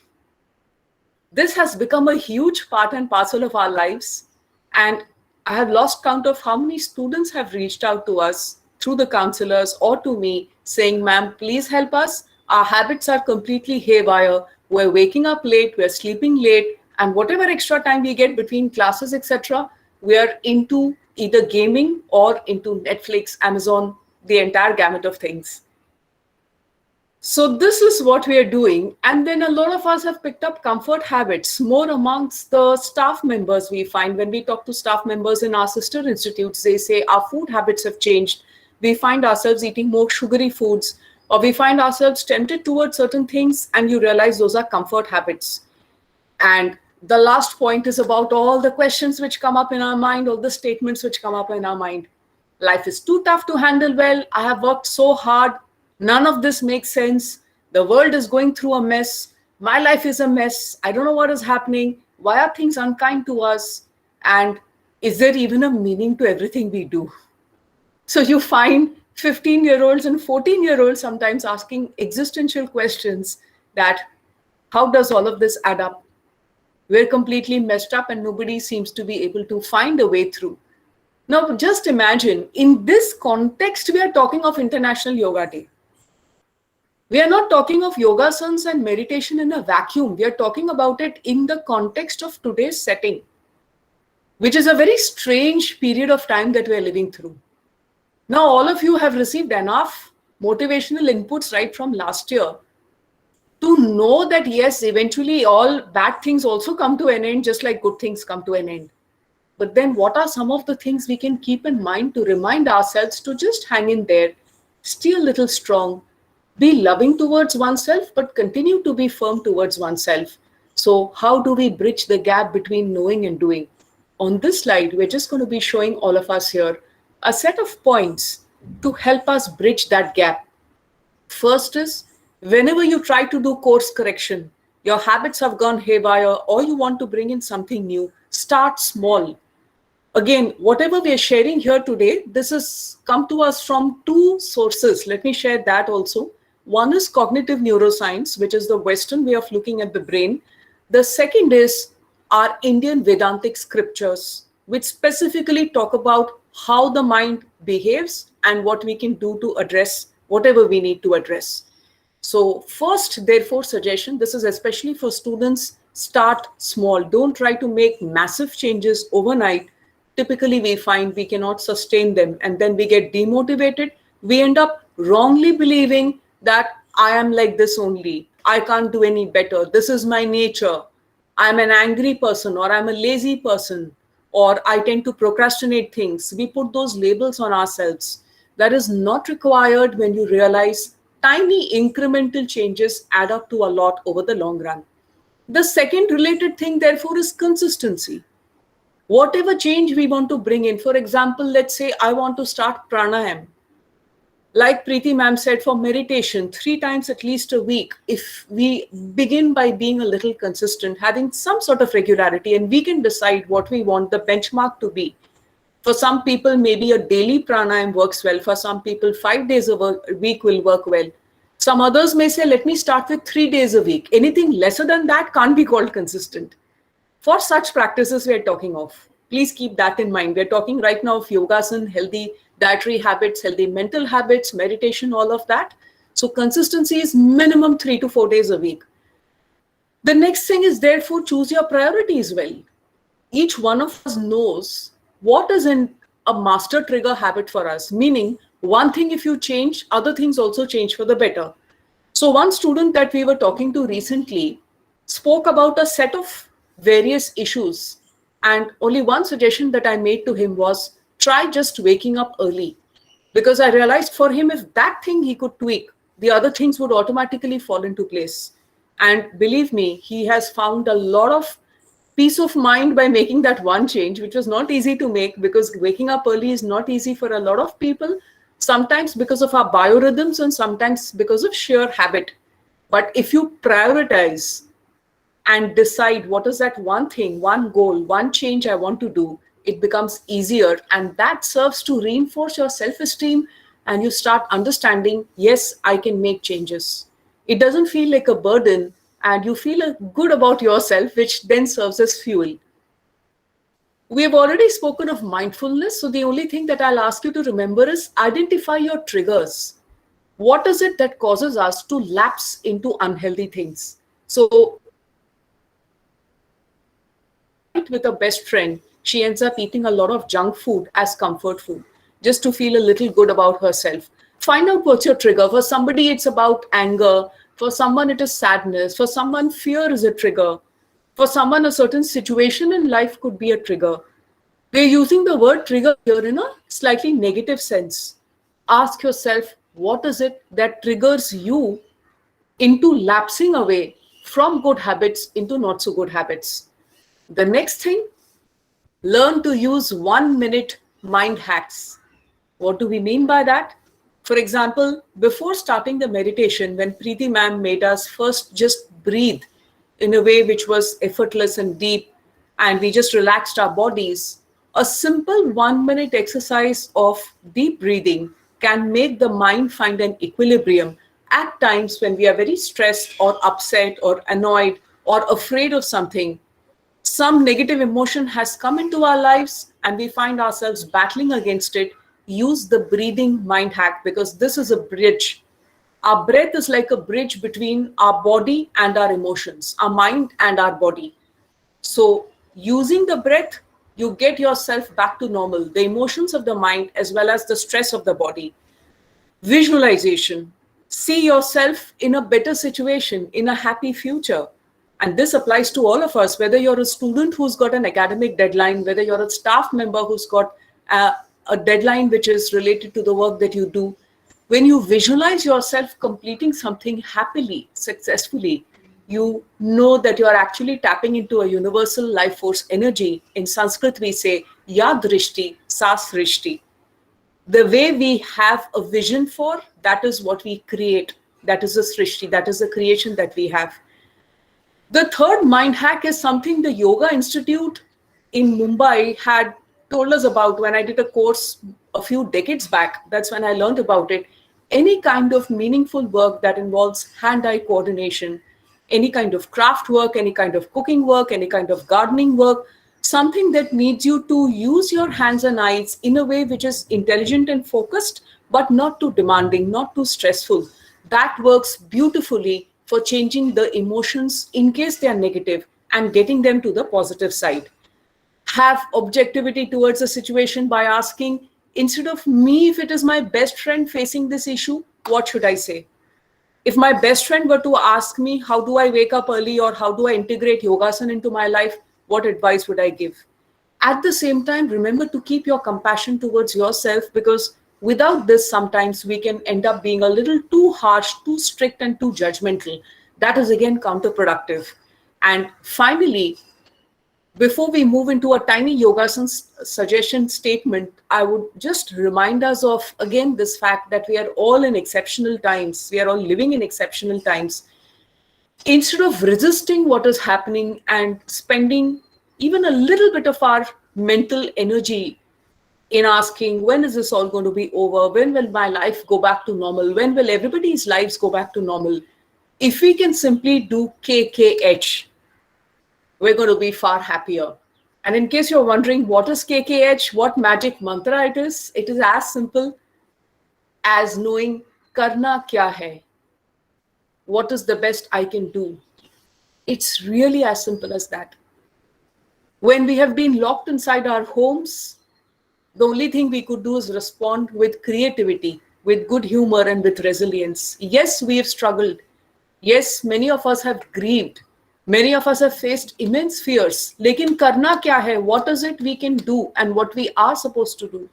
This has become a huge part and parcel of our lives. And I have lost count of how many students have reached out to us through the counselors or to me saying, ma'am, please help us. Our habits are completely haywire. We're waking up late, we're sleeping late, and whatever extra time we get between classes, etc., we are into either gaming or into Netflix, Amazon, the entire gamut of things. So this is what we are doing. And then a lot of us have picked up comfort habits, more amongst the staff members. We find when we talk to staff members in our sister institutes, they say our food habits have changed. We find ourselves eating more sugary foods, or we find ourselves tempted towards certain things, and you realize those are comfort habits. And the last point is about all the questions which come up in our mind, all the statements which come up in our mind. Life is too tough to handle well. I have worked so hard. None of this makes sense. The world is going through a mess. My life is a mess. I don't know what is happening. Why are things unkind to us? And is there even a meaning to everything we do? So you find 15-year-olds and 14-year-olds sometimes asking existential questions that, how does all of this add up? We're completely messed up and nobody seems to be able to find a way through. Now, just imagine, in this context, we are talking of International Yoga Day. We are not talking of yogasanas and meditation in a vacuum. We are talking about it in the context of today's setting, which is a very strange period of time that we are living through. Now, all of you have received enough motivational inputs right from last year. to know that yes, eventually all bad things also come to an end, just like good things come to an end. But then what are some of the things we can keep in mind to remind ourselves to just hang in there, stay a little strong, be loving towards oneself, but continue to be firm towards oneself. So how do we bridge the gap between knowing and doing? On this slide, we're just going to be showing all of us here a set of points to help us bridge that gap. First is, whenever you try to do course correction, your habits have gone haywire, or you want to bring in something new, start small. Again, whatever we are sharing here today, this has come to us from two sources. Let me share that also. One is cognitive neuroscience, which is the Western way of looking at the brain. The second is our Indian Vedantic scriptures, which specifically talk about how the mind behaves and what we can do to address whatever we need to address. So first, therefore, suggestion, this is especially for students, start small. Don't try to make massive changes overnight. Typically, we find we cannot sustain them and then we get demotivated. We end up wrongly believing that I am like this only. I can't do any better. This is my nature. I'm an angry person, or I'm a lazy person, or I tend to procrastinate things. We put those labels on ourselves. That is not required when you realize tiny incremental changes add up to a lot over the long run. The second related thing, therefore, is consistency. Whatever change we want to bring in, for example, let's say I want to start pranayam. Like Preeti ma'am said, for meditation, 3 times at least a week, if we begin by being a little consistent, having some sort of regularity, and we can decide what we want the benchmark to be. For some people, maybe a daily pranayam works well. For some people, 5 days a week will work well. Some others may say, let me start with 3 days a week. Anything lesser than that can't be called consistent. For such practices we're talking of, please keep that in mind. We're talking right now of yogasana, healthy dietary habits, healthy mental habits, meditation, all of that. So consistency is minimum 3 to 4 days a week. The next thing is, therefore, choose your priorities well. Each one of us knows what is in a master trigger habit for us, meaning one thing if you change, other things also change for the better. So one student that we were talking to recently spoke about a set of various issues, and only one suggestion that I made to him was try just waking up early, because I realized for him, if that thing he could tweak, the other things would automatically fall into place. And believe me, he has found a lot of peace of mind by making that one change, which was not easy to make, because waking up early is not easy for a lot of people, sometimes because of our biorhythms and sometimes because of sheer habit. But if you prioritize and decide what is that one thing, one goal, one change I want to do, it becomes easier, and that serves to reinforce your self-esteem, and you start understanding, yes, I can make changes. It doesn't feel like a burden, and you feel good about yourself, which then serves as fuel. We have already spoken of mindfulness, so the only thing that I'll ask you to remember is identify your triggers. What is it that causes us to lapse into unhealthy things? So with a best friend, she ends up eating a lot of junk food as comfort food, just to feel a little good about herself. Find out what's your trigger. For somebody, it's about anger. For someone, it is sadness. For someone, fear is a trigger. For someone, a certain situation in life could be a trigger. We're using the word trigger here in a slightly negative sense. Ask yourself, what is it that triggers you into lapsing away from good habits into not so good habits? The next thing, learn to use 1 minute mind hacks. What do we mean by that? For example, before starting the meditation, when Preeti ma'am made us first just breathe in a way which was effortless and deep, and we just relaxed our bodies, a simple 1 minute exercise of deep breathing can make the mind find an equilibrium at times when we are very stressed or upset or annoyed or afraid of something. Some negative emotion has come into our lives and we find ourselves battling against it. Use the breathing mind hack, because this is a bridge. Our breath is like a bridge between our body and our emotions, our mind and our body. So using the breath, you get yourself back to normal, the emotions of the mind as well as the stress of the body. Visualization. see yourself in a better situation, in a happy future. And this applies to all of us, whether you're a student who's got an academic deadline, whether you're a staff member who's got a deadline which is related to the work that you do. When you visualize yourself completing something happily, successfully, you know that you are actually tapping into a universal life force energy. In Sanskrit, we say, Ya drishti, sa srishti. The way we have a vision for, that is what we create. That is a srishti, that is the creation that we have. The third mind hack is something the Yoga Institute in Mumbai had told us about when I did a course a few decades back. That's when I learned about it. Any kind of meaningful work that involves hand-eye coordination, any kind of craft work, any kind of cooking work, any kind of gardening work, something that needs you to use your hands and eyes in a way which is intelligent and focused, but not too demanding, not too stressful. That works beautifully for changing the emotions in case they are negative and getting them to the positive side. Have objectivity towards a situation by asking, instead of me, if it is my best friend facing this issue, what should I say? If my best friend were to ask me, how do I wake up early or how do I integrate yogasana into my life, what advice would I give? At the same time, remember to keep your compassion towards yourself, because without this, sometimes we can end up being a little too harsh, too strict, and too judgmental. That is again counterproductive. And finally, before we move into a tiny yogasana suggestion statement, I would just remind us of, again, this fact that we are all in exceptional times. We are all living in exceptional times. Instead of resisting what is happening and spending even a little bit of our mental energy in asking, when is this all going to be over? When will my life go back to normal? When will everybody's lives go back to normal? If we can simply do KKH, we're going to be far happier. And in case you're wondering what is KKH, what magic mantra it is as simple as knowing karna kya hai, what is the best I can do. It's really as simple as that. When we have been locked inside our homes, the only thing we could do is respond with creativity, with good humor, and with resilience. Yes, we have struggled. Yes, many of us have grieved. Many of us have faced immense fears. Lekin karna kya hai? What is it we can do and what we are supposed to do?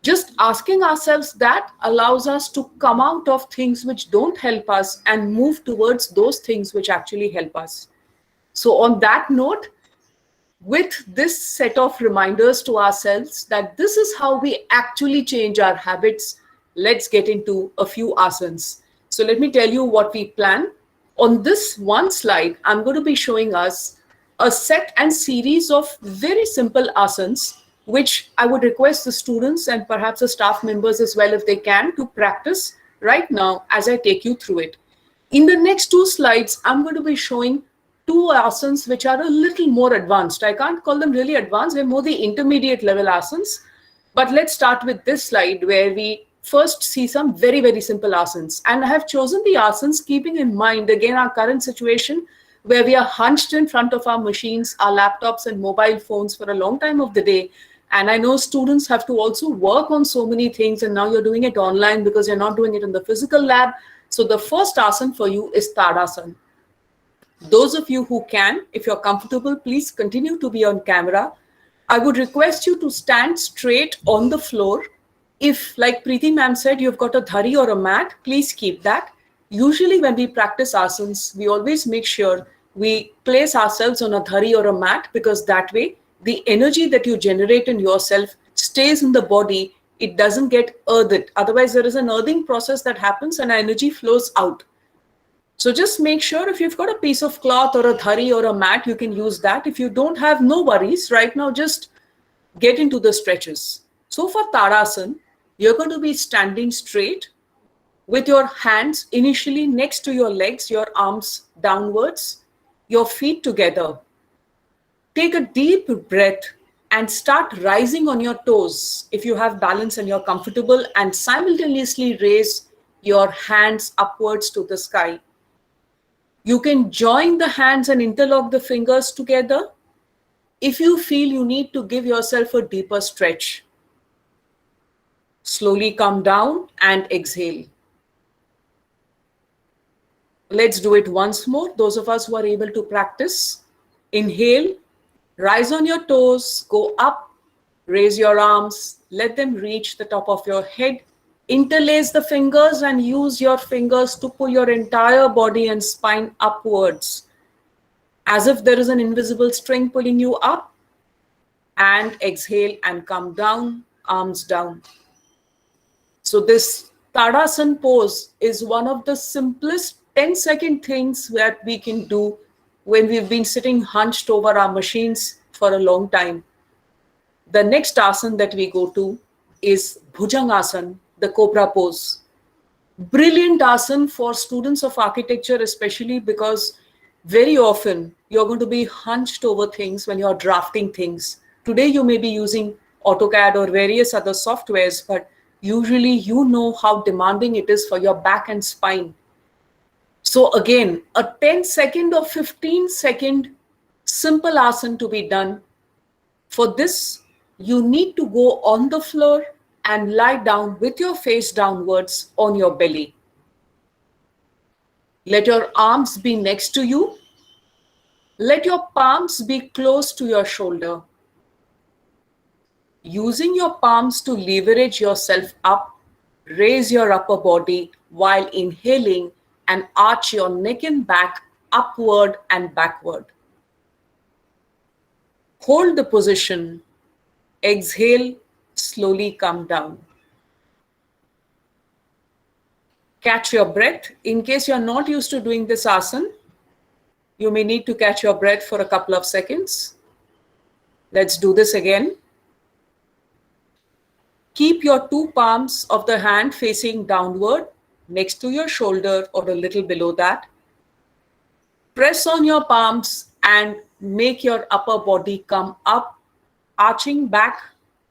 Just asking ourselves that allows us to come out of things which don't help us and move towards those things which actually help us. So on that note, with this set of reminders to ourselves that this is how we actually change our habits, let's get into a few asanas. So let me tell you what we plan. On this one slide, I'm going to be showing us a set and series of very simple asanas, which I would request the students and perhaps the staff members as well, if they can, to practice right now as I take you through it. In the next two slides, I'm going to be showing two asanas which are a little more advanced. I can't call them really advanced, they're more the intermediate level asanas. But let's start with this slide where we first see some very, very simple asanas. And I have chosen the asanas keeping in mind, again, our current situation where we are hunched in front of our machines, our laptops and mobile phones for a long time of the day. And I know students have to also work on so many things, and now you're doing it online because you're not doing it in the physical lab. So the first asana for you is Tadasana. Those of you who can, if you're comfortable, please continue to be on camera. I would request you to stand straight on the floor. If, like Preeti ma'am said, you've got a dhari or a mat, please keep that. Usually when we practice asanas, we always make sure we place ourselves on a dhari or a mat, because that way the energy that you generate in yourself stays in the body. It doesn't get earthed. Otherwise, there is an earthing process that happens and energy flows out. So just make sure if you've got a piece of cloth or a dhari or a mat, you can use that. If you don't have, no worries. Right now, just get into the stretches. So for Tadasana, you're going to be standing straight with your hands initially next to your legs, your arms downwards, your feet together. Take a deep breath and start rising on your toes if you have balance and you're comfortable, and simultaneously raise your hands upwards to the sky. You can join the hands and interlock the fingers together if you feel you need to give yourself a deeper stretch. Slowly come down and exhale. Let's do it once more. Those of us who are able to practice, inhale, rise on your toes, go up, raise your arms, let them reach the top of your head. Interlace the fingers and use your fingers to pull your entire body and spine upwards, as if there is an invisible string pulling you up. And exhale and come down, arms down. So this Tadasana pose is one of the simplest 10-second things that we can do when we've been sitting hunched over our machines for a long time. The next asana that we go to is Bhujangasana, the cobra pose. Brilliant asana for students of architecture, especially because very often you're going to be hunched over things when you're drafting things. Today you may be using AutoCAD or various other softwares, but usually you know how demanding it is for your back and spine. So again, a 10-second or 15-second simple asana to be done. For this, you need to go on the floor and lie down with your face downwards on your belly. Let your arms be next to you. Let your palms be close to your shoulder. Using your palms to leverage yourself up, raise your upper body while inhaling and arch your neck and back upward and backward. Hold the position. Exhale, slowly come down. Catch your breath. In case you're not used to doing this asana, you may need to catch your breath for a couple of seconds. Let's do this again. Keep your two palms of the hand facing downward, next to your shoulder or a little below that. Press on your palms and make your upper body come up, arching back,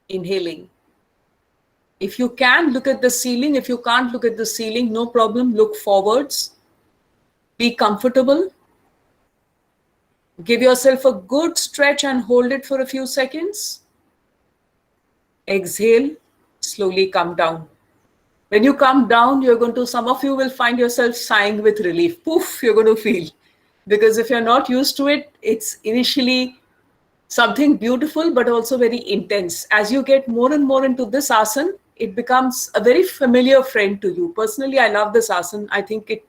inhaling. If you can, look at the ceiling. If you can't look at the ceiling, no problem, look forwards. Be comfortable. Give yourself a good stretch and hold it for a few seconds. Exhale, slowly come down. When you come down, some of you will find yourself sighing with relief. Poof, you're going to feel. Because if you're not used to it, it's initially something beautiful, but also very intense. As you get more and more into this asana, it becomes a very familiar friend to you. Personally, I love this asana. I think it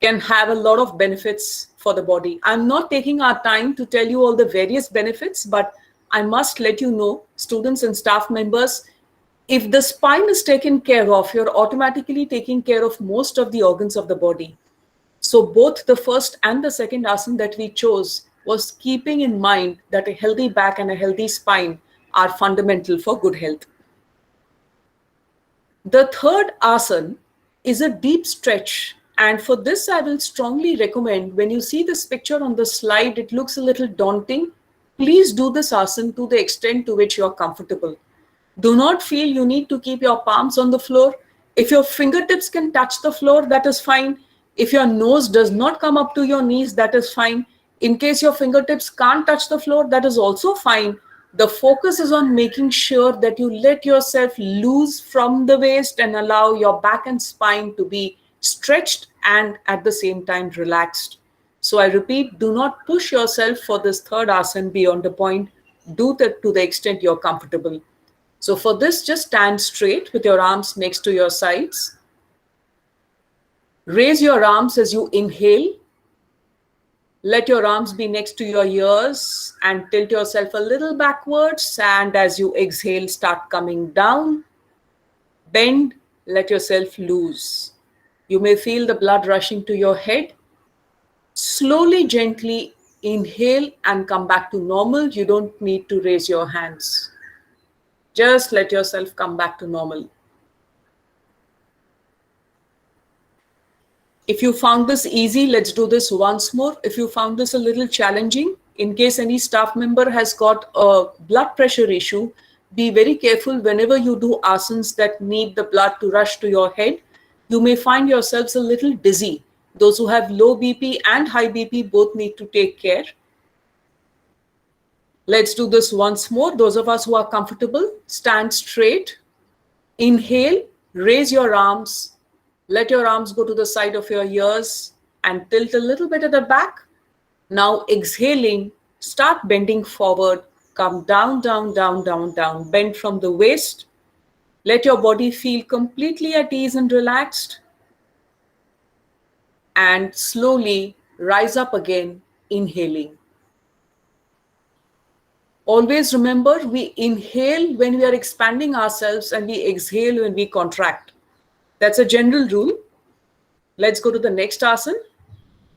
can have a lot of benefits for the body. I'm not taking our time to tell you all the various benefits, but I must let you know, students and staff members, if the spine is taken care of, you're automatically taking care of most of the organs of the body. So both the first and the second asana that we chose was keeping in mind that a healthy back and a healthy spine are fundamental for good health. The third asana is a deep stretch. And for this, I will strongly recommend, when you see this picture on the slide, it looks a little daunting. Please do this asana to the extent to which you're comfortable. Do not feel you need to keep your palms on the floor. If your fingertips can touch the floor, that is fine. If your nose does not come up to your knees, that is fine. In case your fingertips can't touch the floor, that is also fine. The focus is on making sure that you let yourself loose from the waist and allow your back and spine to be stretched and at the same time relaxed. So I repeat, do not push yourself for this third asana beyond the point. Do that to the extent you're comfortable. So for this, just stand straight with your arms next to your sides. Raise your arms as you inhale. Let your arms be next to your ears and tilt yourself a little backwards. And as you exhale, start coming down. Bend, let yourself loose. You may feel the blood rushing to your head. Slowly, gently inhale and come back to normal. You don't need to raise your hands. Just let yourself come back to normal. If you found this easy, let's do this once more. If you found this a little challenging, in case any staff member has got a blood pressure issue, be very careful whenever you do asanas that need the blood to rush to your head. You may find yourselves a little dizzy. Those who have low BP and high BP both need to take care. Let's do this once more. Those of us who are comfortable, stand straight. Inhale, raise your arms. Let your arms go to the side of your ears. and tilt a little bit at the back. Now exhaling, start bending forward, come down, down, down, down, down, bend from the waist. Let your body feel completely at ease and relaxed. And slowly rise up again, inhaling. Always remember, we inhale when we are expanding ourselves and we exhale when we contract. That's a general rule. Let's go to the next asana.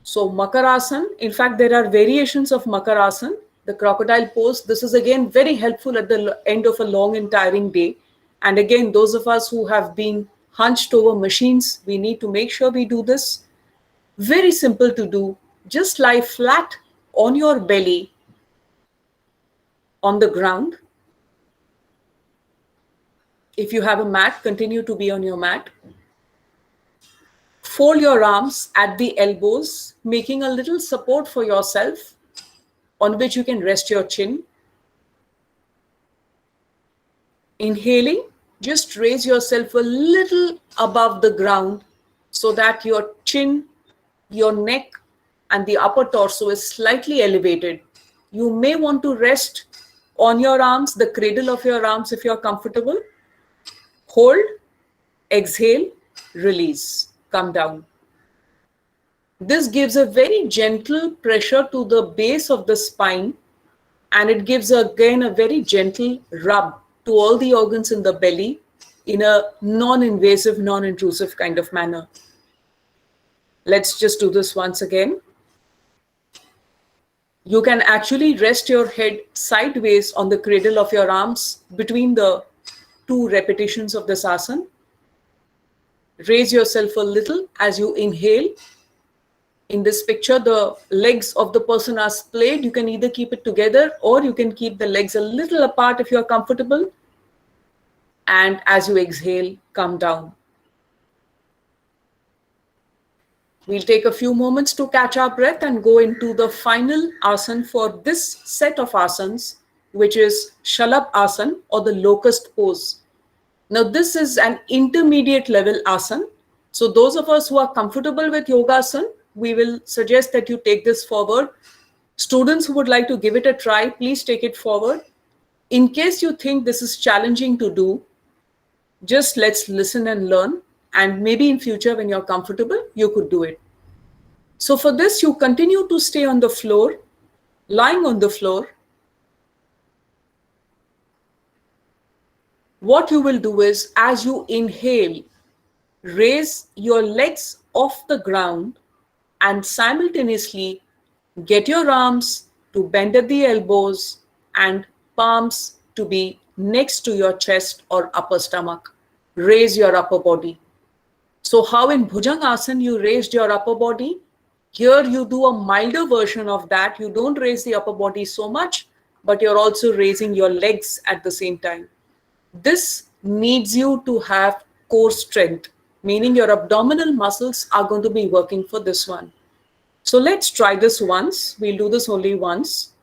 So Makarasana, in fact, there are variations of Makarasana. The crocodile pose, this is again very helpful at the end of a long and tiring day. And again, those of us who have been hunched over machines, we need to make sure we do this. Very simple to do. Just lie flat on your belly on the ground. If you have a mat, continue to be on your mat. Fold your arms at the elbows, making a little support for yourself on which you can rest your chin. Inhaling, just raise yourself a little above the ground so that your chin, your neck, and the upper torso is slightly elevated. You may want to rest on your arms, the cradle of your arms if you're comfortable. Hold, exhale, release, come down. This gives a very gentle pressure to the base of the spine, and it gives again a very gentle rub to all the organs in the belly in a non-invasive, non-intrusive kind of manner. Let's just do this once again. You can actually rest your head sideways on the cradle of your arms between the 2 repetitions of this asana. Raise yourself a little as you inhale. In this picture, the legs of the person are splayed. You can either keep it together or you can keep the legs a little apart if you're comfortable. And as you exhale, come down. We'll take a few moments to catch our breath and go into the final asana for this set of asanas, which is Shalabh asana or the locust pose. Now, this is an intermediate level asana. So those of us who are comfortable with yogasana, we will suggest that you take this forward. Students who would like to give it a try, please take it forward. In case you think this is challenging to do, just let's listen and learn. And maybe in future when you're comfortable, you could do it. So for this, you continue to stay on the floor, lying on the floor. What you will do is, as you inhale, raise your legs off the ground and simultaneously get your arms to bend at the elbows and palms to be next to your chest or upper stomach. Raise your upper body. So how in Bhujangasana you raised your upper body, here you do a milder version of that. You don't raise the upper body so much, but you're also raising your legs at the same time. This needs you to have core strength, meaning your abdominal muscles are going to be working for this one. So let's try this once. We'll do this only once.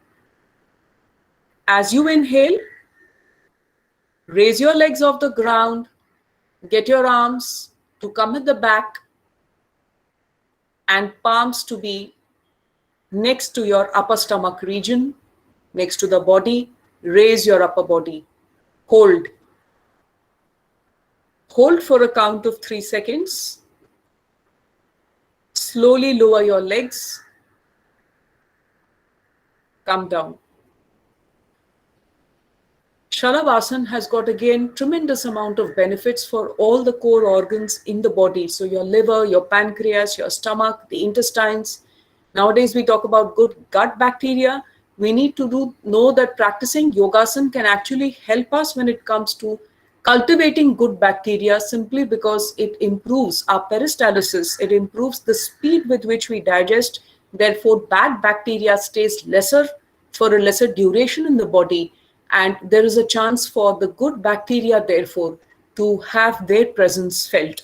As you inhale, raise your legs off the ground, get your arms to come at the back and palms to be next to your upper stomach region, next to the body. Raise your upper body. Hold. Hold for a count of 3 seconds. Slowly lower your legs. Come down. Shalabh has got again tremendous amount of benefits for all the core organs in the body. So your liver, your pancreas, your stomach, the intestines. Nowadays we talk about good gut bacteria. We need to know that practicing yogasana can actually help us when it comes to cultivating good bacteria, simply because it improves our peristalsis. It improves the speed with which we digest. Therefore, bad bacteria stays lesser for a lesser duration in the body. And there is a chance for the good bacteria, therefore, to have their presence felt.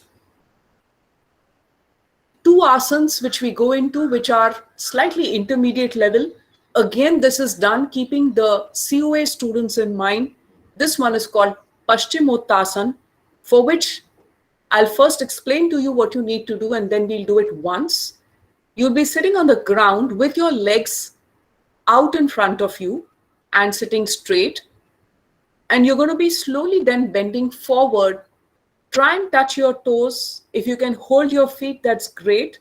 2 asanas which we go into, which are slightly intermediate level. Again, this is done keeping the COA students in mind. This one is called Paschimottanasana, for which I'll first explain to you what you need to do and then we'll do it once. You'll be sitting on the ground with your legs out in front of you and sitting straight. And you're going to be slowly then bending forward. Try and touch your toes. If you can hold your feet, that's great.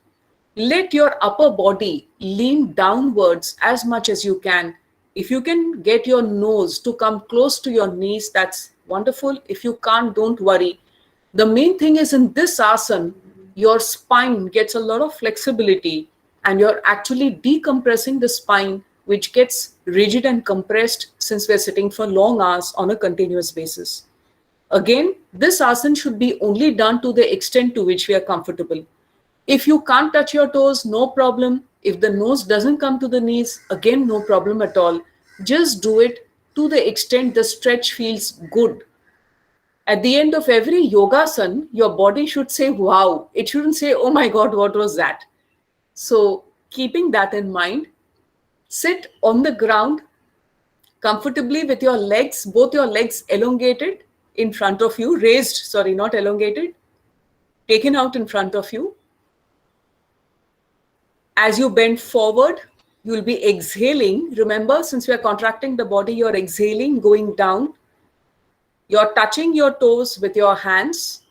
Let your upper body lean downwards as much as you can. If you can get your nose to come close to your knees, that's wonderful. If you can't, don't worry. The main thing is in this asana, your spine gets a lot of flexibility and you're actually decompressing the spine, which gets rigid and compressed since we're sitting for long hours on a continuous basis. Again, this asana should be only done to the extent to which we are comfortable. If you can't touch your toes, no problem. If the nose doesn't come to the knees, again, no problem at all. Just do it to the extent the stretch feels good. At the end of every yogasana, your body should say, wow. It shouldn't say, oh my God, what was that? So keeping that in mind, sit on the ground comfortably with your legs, both your legs elongated in front of you, raised, sorry, not elongated, taken out in front of you. As you bend forward, you'll be exhaling. Remember, since we are contracting the body, you're exhaling, going down. You're touching your toes with your hands.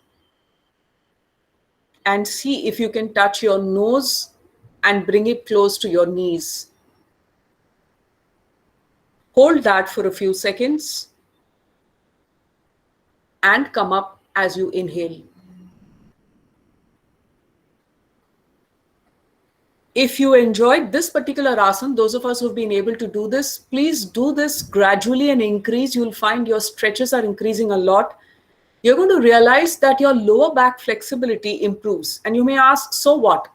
And see if you can touch your nose and bring it close to your knees. Hold that for a few seconds. And come up as you inhale. If you enjoyed this particular asana, those of us who've been able to do this, please do this gradually and increase. You'll find your stretches are increasing a lot. You're going to realize that your lower back flexibility improves. And you may ask, so what?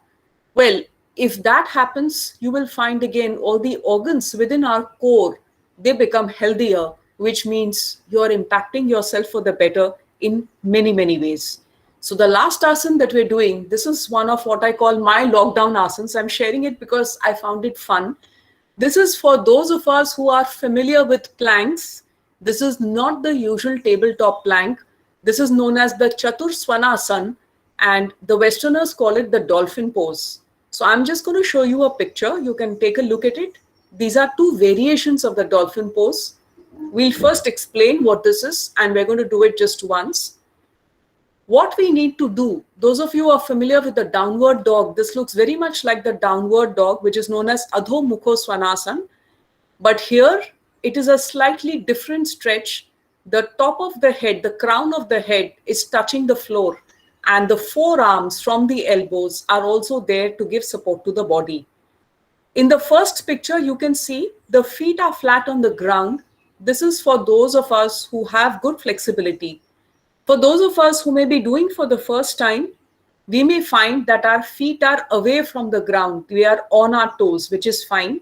Well, if that happens, you will find again all the organs within our core, they become healthier, which means you're impacting yourself for the better in many, many ways. So the last asana that we're doing, this is one of what I call my lockdown asanas. I'm sharing it because I found it fun. This is for those of us who are familiar with planks. This is not the usual tabletop plank. This is known as the Chatur Svanasana, and the Westerners call it the dolphin pose. So I'm just going to show you a picture. You can take a look at it. These are two variations of the dolphin pose. We'll first explain what this is, and we're going to do it just once. What we need to do, those of you who are familiar with the downward dog, this looks very much like the downward dog, which is known as Adho Mukho Svanasana. But here, it is a slightly different stretch. The top of the head, the crown of the head is touching the floor, and the forearms from the elbows are also there to give support to the body. In the first picture, you can see the feet are flat on the ground. This is for those of us who have good flexibility. For those of us who may be doing for the first time, we may find that our feet are away from the ground. We are on our toes, which is fine.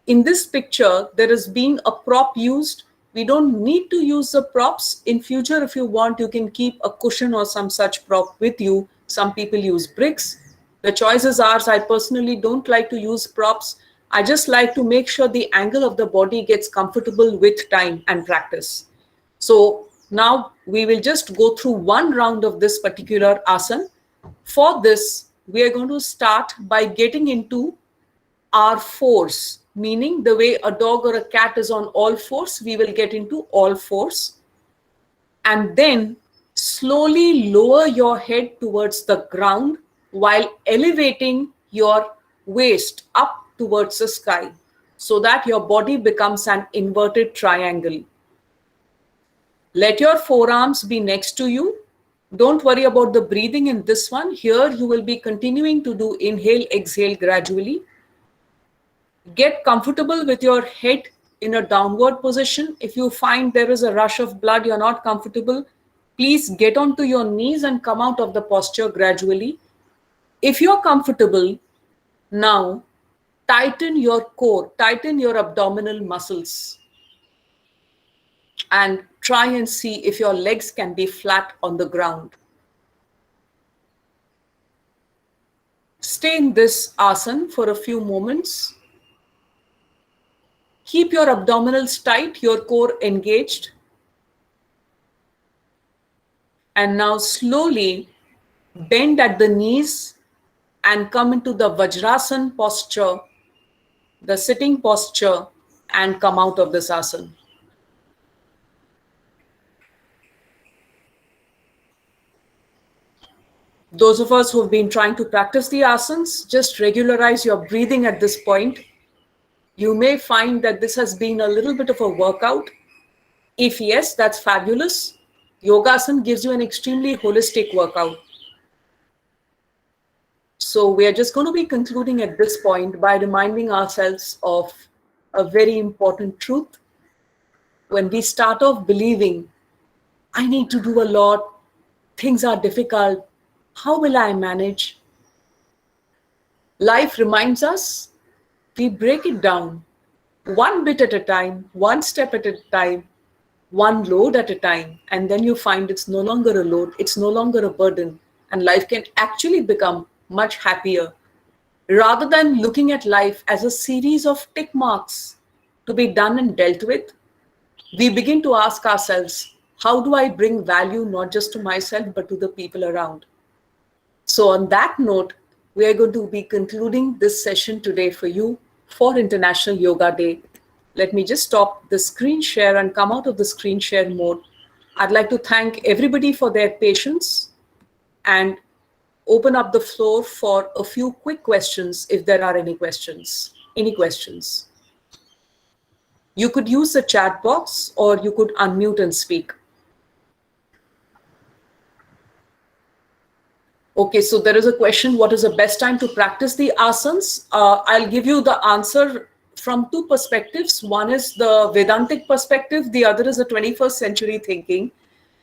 In this picture, there is being a prop used. We don't need to use the props. In future, if you want, you can keep a cushion or some such prop with you. Some people use bricks. The choice is ours. I personally don't like to use props. I just like to make sure the angle of the body gets comfortable with time and practice. So now we will just go through one round of this particular asana. For this, we are going to start by getting into our fours, meaning the way a dog or a cat is on all fours, we will get into all fours. And then slowly lower your head towards the ground while elevating your waist up towards the sky so that your body becomes an inverted triangle. Let your forearms be next to you. Don't worry about the breathing in this one. Here you will be continuing to do inhale, exhale gradually. Get comfortable with your head in a downward position. If you find there is a rush of blood, you're not comfortable, please get onto your knees and come out of the posture gradually. If you're comfortable, now tighten your core, tighten your abdominal muscles, and try and see if your legs can be flat on the ground. Stay in this asana for a few moments. Keep your abdominals tight, your core engaged. And now slowly bend at the knees and come into the Vajrasan posture, the sitting posture, and come out of this asana. Those of us who have been trying to practice the asanas, just regularize your breathing at this point. You may find that this has been a little bit of a workout. If yes, that's fabulous. Yogasana gives you an extremely holistic workout. So we are just going to be concluding at this point by reminding ourselves of a very important truth. When we start off believing, I need to do a lot, things are difficult, how will I manage? Life reminds us, we break it down one bit at a time, one step at a time, one load at a time, and then you find it's no longer a load, it's no longer a burden, and life can actually become much happier. Rather than looking at life as a series of tick marks to be done and dealt with, we begin to ask ourselves, how do I bring value not just to myself but to the people around? So on that note, we are going to be concluding this session today for you for International Yoga Day. Let me just stop the screen share and come out of the screen share mode. I'd like to thank everybody for their patience and open up the floor for a few quick questions if there are any questions. Any questions? You could use the chat box or you could unmute and speak. Okay, so there is a question, what is the best time to practice the asanas? I'll give you the answer from two perspectives. One is the Vedantic perspective, the other is the 21st century thinking.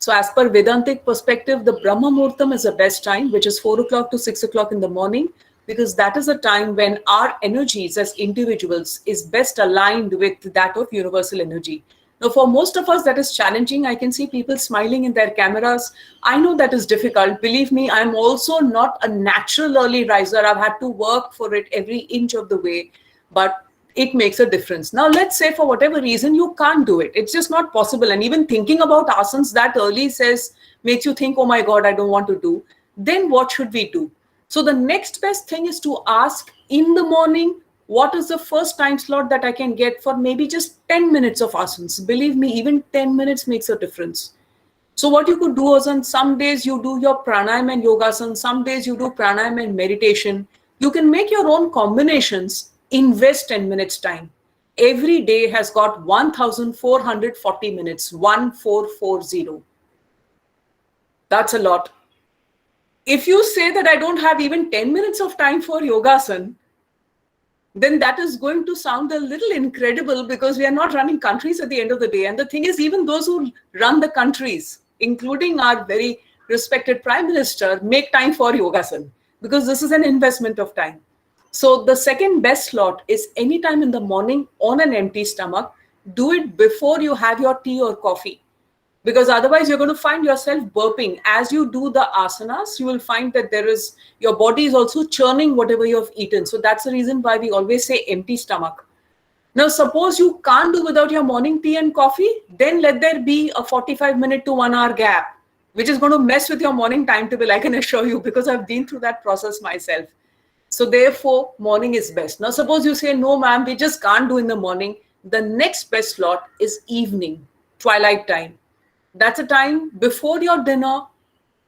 So as per Vedantic perspective, the Brahma Muhurtam is the best time, which is 4 o'clock to 6 o'clock in the morning, because that is the time when our energies as individuals is best aligned with that of universal energy. Now, for most of us, that is challenging. I can see people smiling in their cameras. I know that is difficult. Believe me, I'm also not a natural early riser. I've had to work for it every inch of the way, but it makes a difference. Now, let's say for whatever reason, you can't do it. It's just not possible. And even thinking about asanas that early makes you think, oh my God, I don't want to do. Then what should we do? So the next best thing is to ask in the morning, what is the first time slot that I can get for maybe just 10 minutes of asanas? Believe me, even 10 minutes makes a difference. So what you could do is on some days you do your pranayama and yogasana, some days you do pranayama and meditation. You can make your own combinations, invest 10 minutes time. Every day has got 1,440 minutes, 1440. That's a lot. If you say that I don't have even 10 minutes of time for yogasana, then that is going to sound a little incredible because we are not running countries at the end of the day. And the thing is, even those who run the countries, including our very respected Prime Minister, make time for yogasana because this is an investment of time. So the second best slot is anytime in the morning on an empty stomach. Do it before you have your tea or coffee, because otherwise you're going to find yourself burping. As you do the asanas, you will find that your body is also churning whatever you have eaten. So that's the reason why we always say empty stomach. Now, suppose you can't do without your morning tea and coffee, then let there be a 45-minute to 1 hour gap, which is going to mess with your morning timetable, I can assure you, because I've been through that process myself. So therefore, morning is best. Now, suppose you say, no, ma'am, we just can't do in the morning. The next best slot is evening, twilight time. That's a time before your dinner.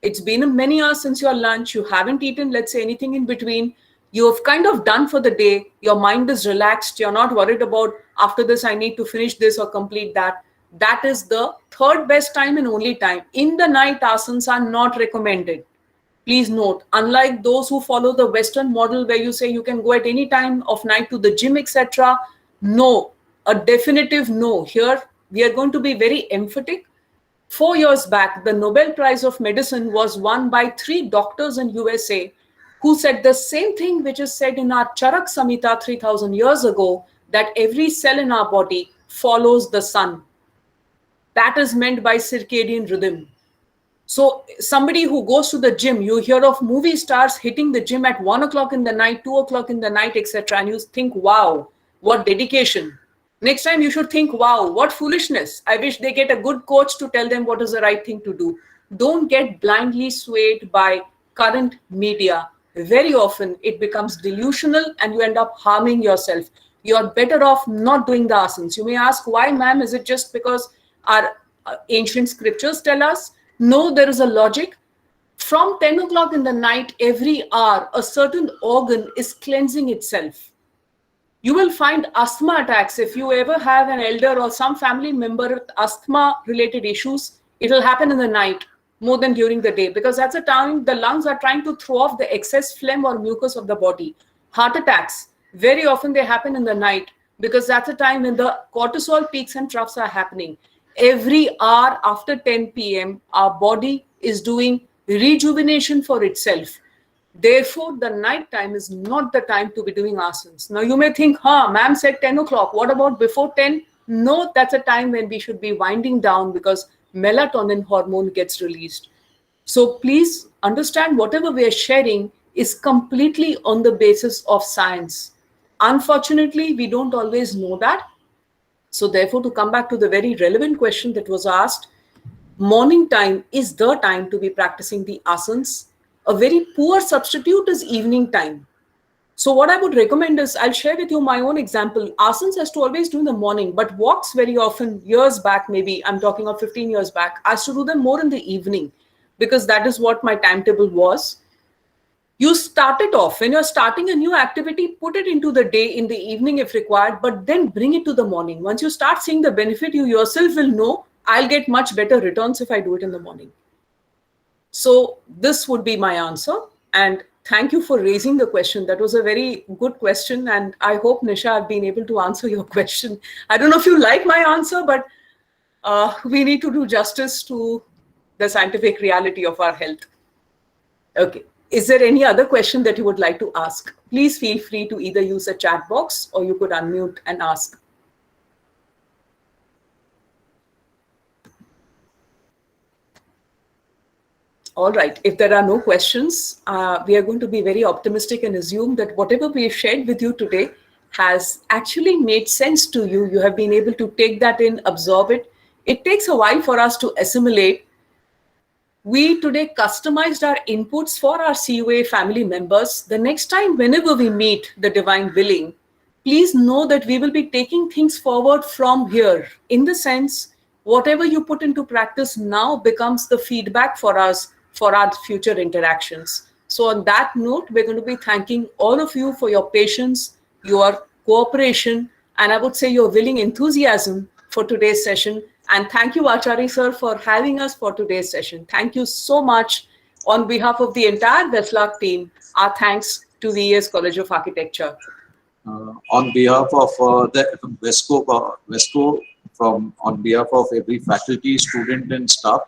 It's been many hours since your lunch. You haven't eaten, let's say, anything in between. You have kind of done for the day. Your mind is relaxed. You're not worried about after this, I need to finish this or complete that. That is the third best time and only time. In the night, asanas are not recommended. Please note, unlike those who follow the Western model where you say you can go at any time of night to the gym, etc. No, a definitive no. Here, we are going to be very emphatic. 4 years back, the Nobel Prize of Medicine was won by 3 doctors in USA who said the same thing which is said in our Charak Samhita 3000 years ago, that every cell in our body follows the sun. That is meant by circadian rhythm. So somebody who goes to the gym, you hear of movie stars hitting the gym at 1 o'clock in the night, 2 o'clock in the night, etc. And you think, wow, what dedication. Next time you should think, wow, what foolishness. I wish they get a good coach to tell them what is the right thing to do. Don't get blindly swayed by current media. very often it becomes delusional and you end up harming yourself. You're better off not doing the asanas. You may ask, why, ma'am? Is it just because our ancient scriptures tell us? No, there is a logic. From 10 o'clock in the night, every hour, a certain organ is cleansing itself. You will find asthma attacks. If you ever have an elder or some family member with asthma related issues, it will happen in the night more than during the day, because that's a time the lungs are trying to throw off the excess phlegm or mucus of the body. Heart attacks, very often they happen in the night, because that's a time when the cortisol peaks and troughs are happening. Every hour after 10 p.m., our body is doing rejuvenation for itself. Therefore, the night time is not the time to be doing asanas. Now, you may think, ma'am said 10 o'clock. What about before 10? No, that's a time when we should be winding down, because melatonin hormone gets released. So please understand, whatever we are sharing is completely on the basis of science. Unfortunately, we don't always know that. So therefore, to come back to the very relevant question that was asked, morning time is the time to be practicing the asanas. A very poor substitute is evening time. So what I would recommend is, I'll share with you my own example. Asanas has to always do in the morning, but walks very often, years back, maybe I'm talking of 15 years back, I used to do them more in the evening, because that is what my timetable was. You start it off. When you're starting a new activity, put it into the day in the evening if required, but then bring it to the morning. Once you start seeing the benefit, you yourself will know, I'll get much better returns if I do it in the morning. So this would be my answer. And thank you for raising the question. That was a very good question. And I hope, Nisha, I've been able to answer your question. I don't know if you like my answer, but we need to do justice to the scientific reality of our health. Okay. Is there any other question that you would like to ask? Please feel free to either use a chat box or you could unmute and ask. All right. If there are no questions, we are going to be very optimistic and assume that whatever we have shared with you today has actually made sense to you. You have been able to take that in, absorb it. It takes a while for us to assimilate. We today customized our inputs for our CUA family members. The next time, whenever we meet, the divine willing, please know that we will be taking things forward from here. In the sense, whatever you put into practice now becomes the feedback for us for our future interactions. So on that note, we're going to be thanking all of you for your patience, your cooperation, and I would say your willing enthusiasm for today's session. And thank you, Acharya sir, for having us for today's session. Thank you so much. On behalf of the entire VESLARC team, our thanks to VES College of Architecture. On behalf of the VESCO, on behalf of every faculty, student and staff,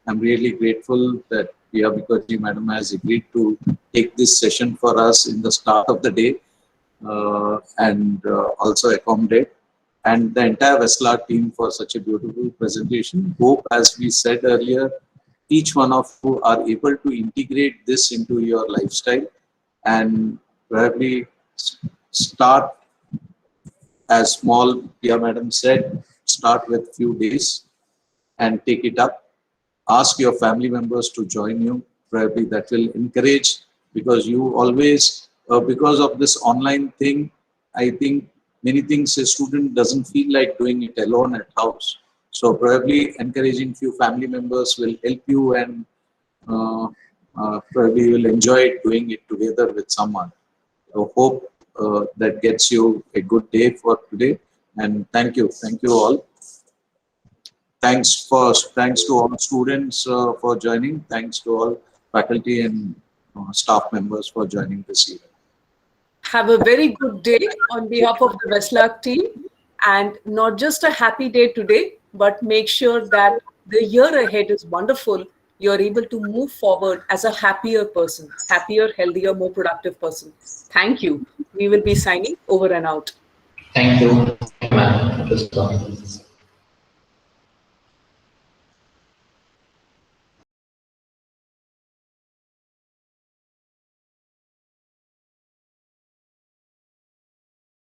I'm really grateful that Priya Mukherjee Madam has agreed to take this session for us in the start of the day and also accommodate. And the entire VESLARC team for such a beautiful presentation. Hope, as we said earlier, each one of you are able to integrate this into your lifestyle and probably start as small, Priya Madam said, start with few days and take it up. Ask your family members to join you. Probably that will encourage, because you always, because of this online thing, I think many things a student doesn't feel like doing it alone at house. So probably encouraging few family members will help you, and probably you will enjoy doing it together with someone. So hope that gets you a good day for today. And thank you all. Thanks to all students for joining. Thanks to all faculty and staff members for joining this event. Have a very good day on behalf of the VESLARC team, and not just a happy day today, but make sure that the year ahead is wonderful. You're able to move forward as a happier person, happier, healthier, more productive person. Thank you. We will be signing over and out. Thank you, ma'am.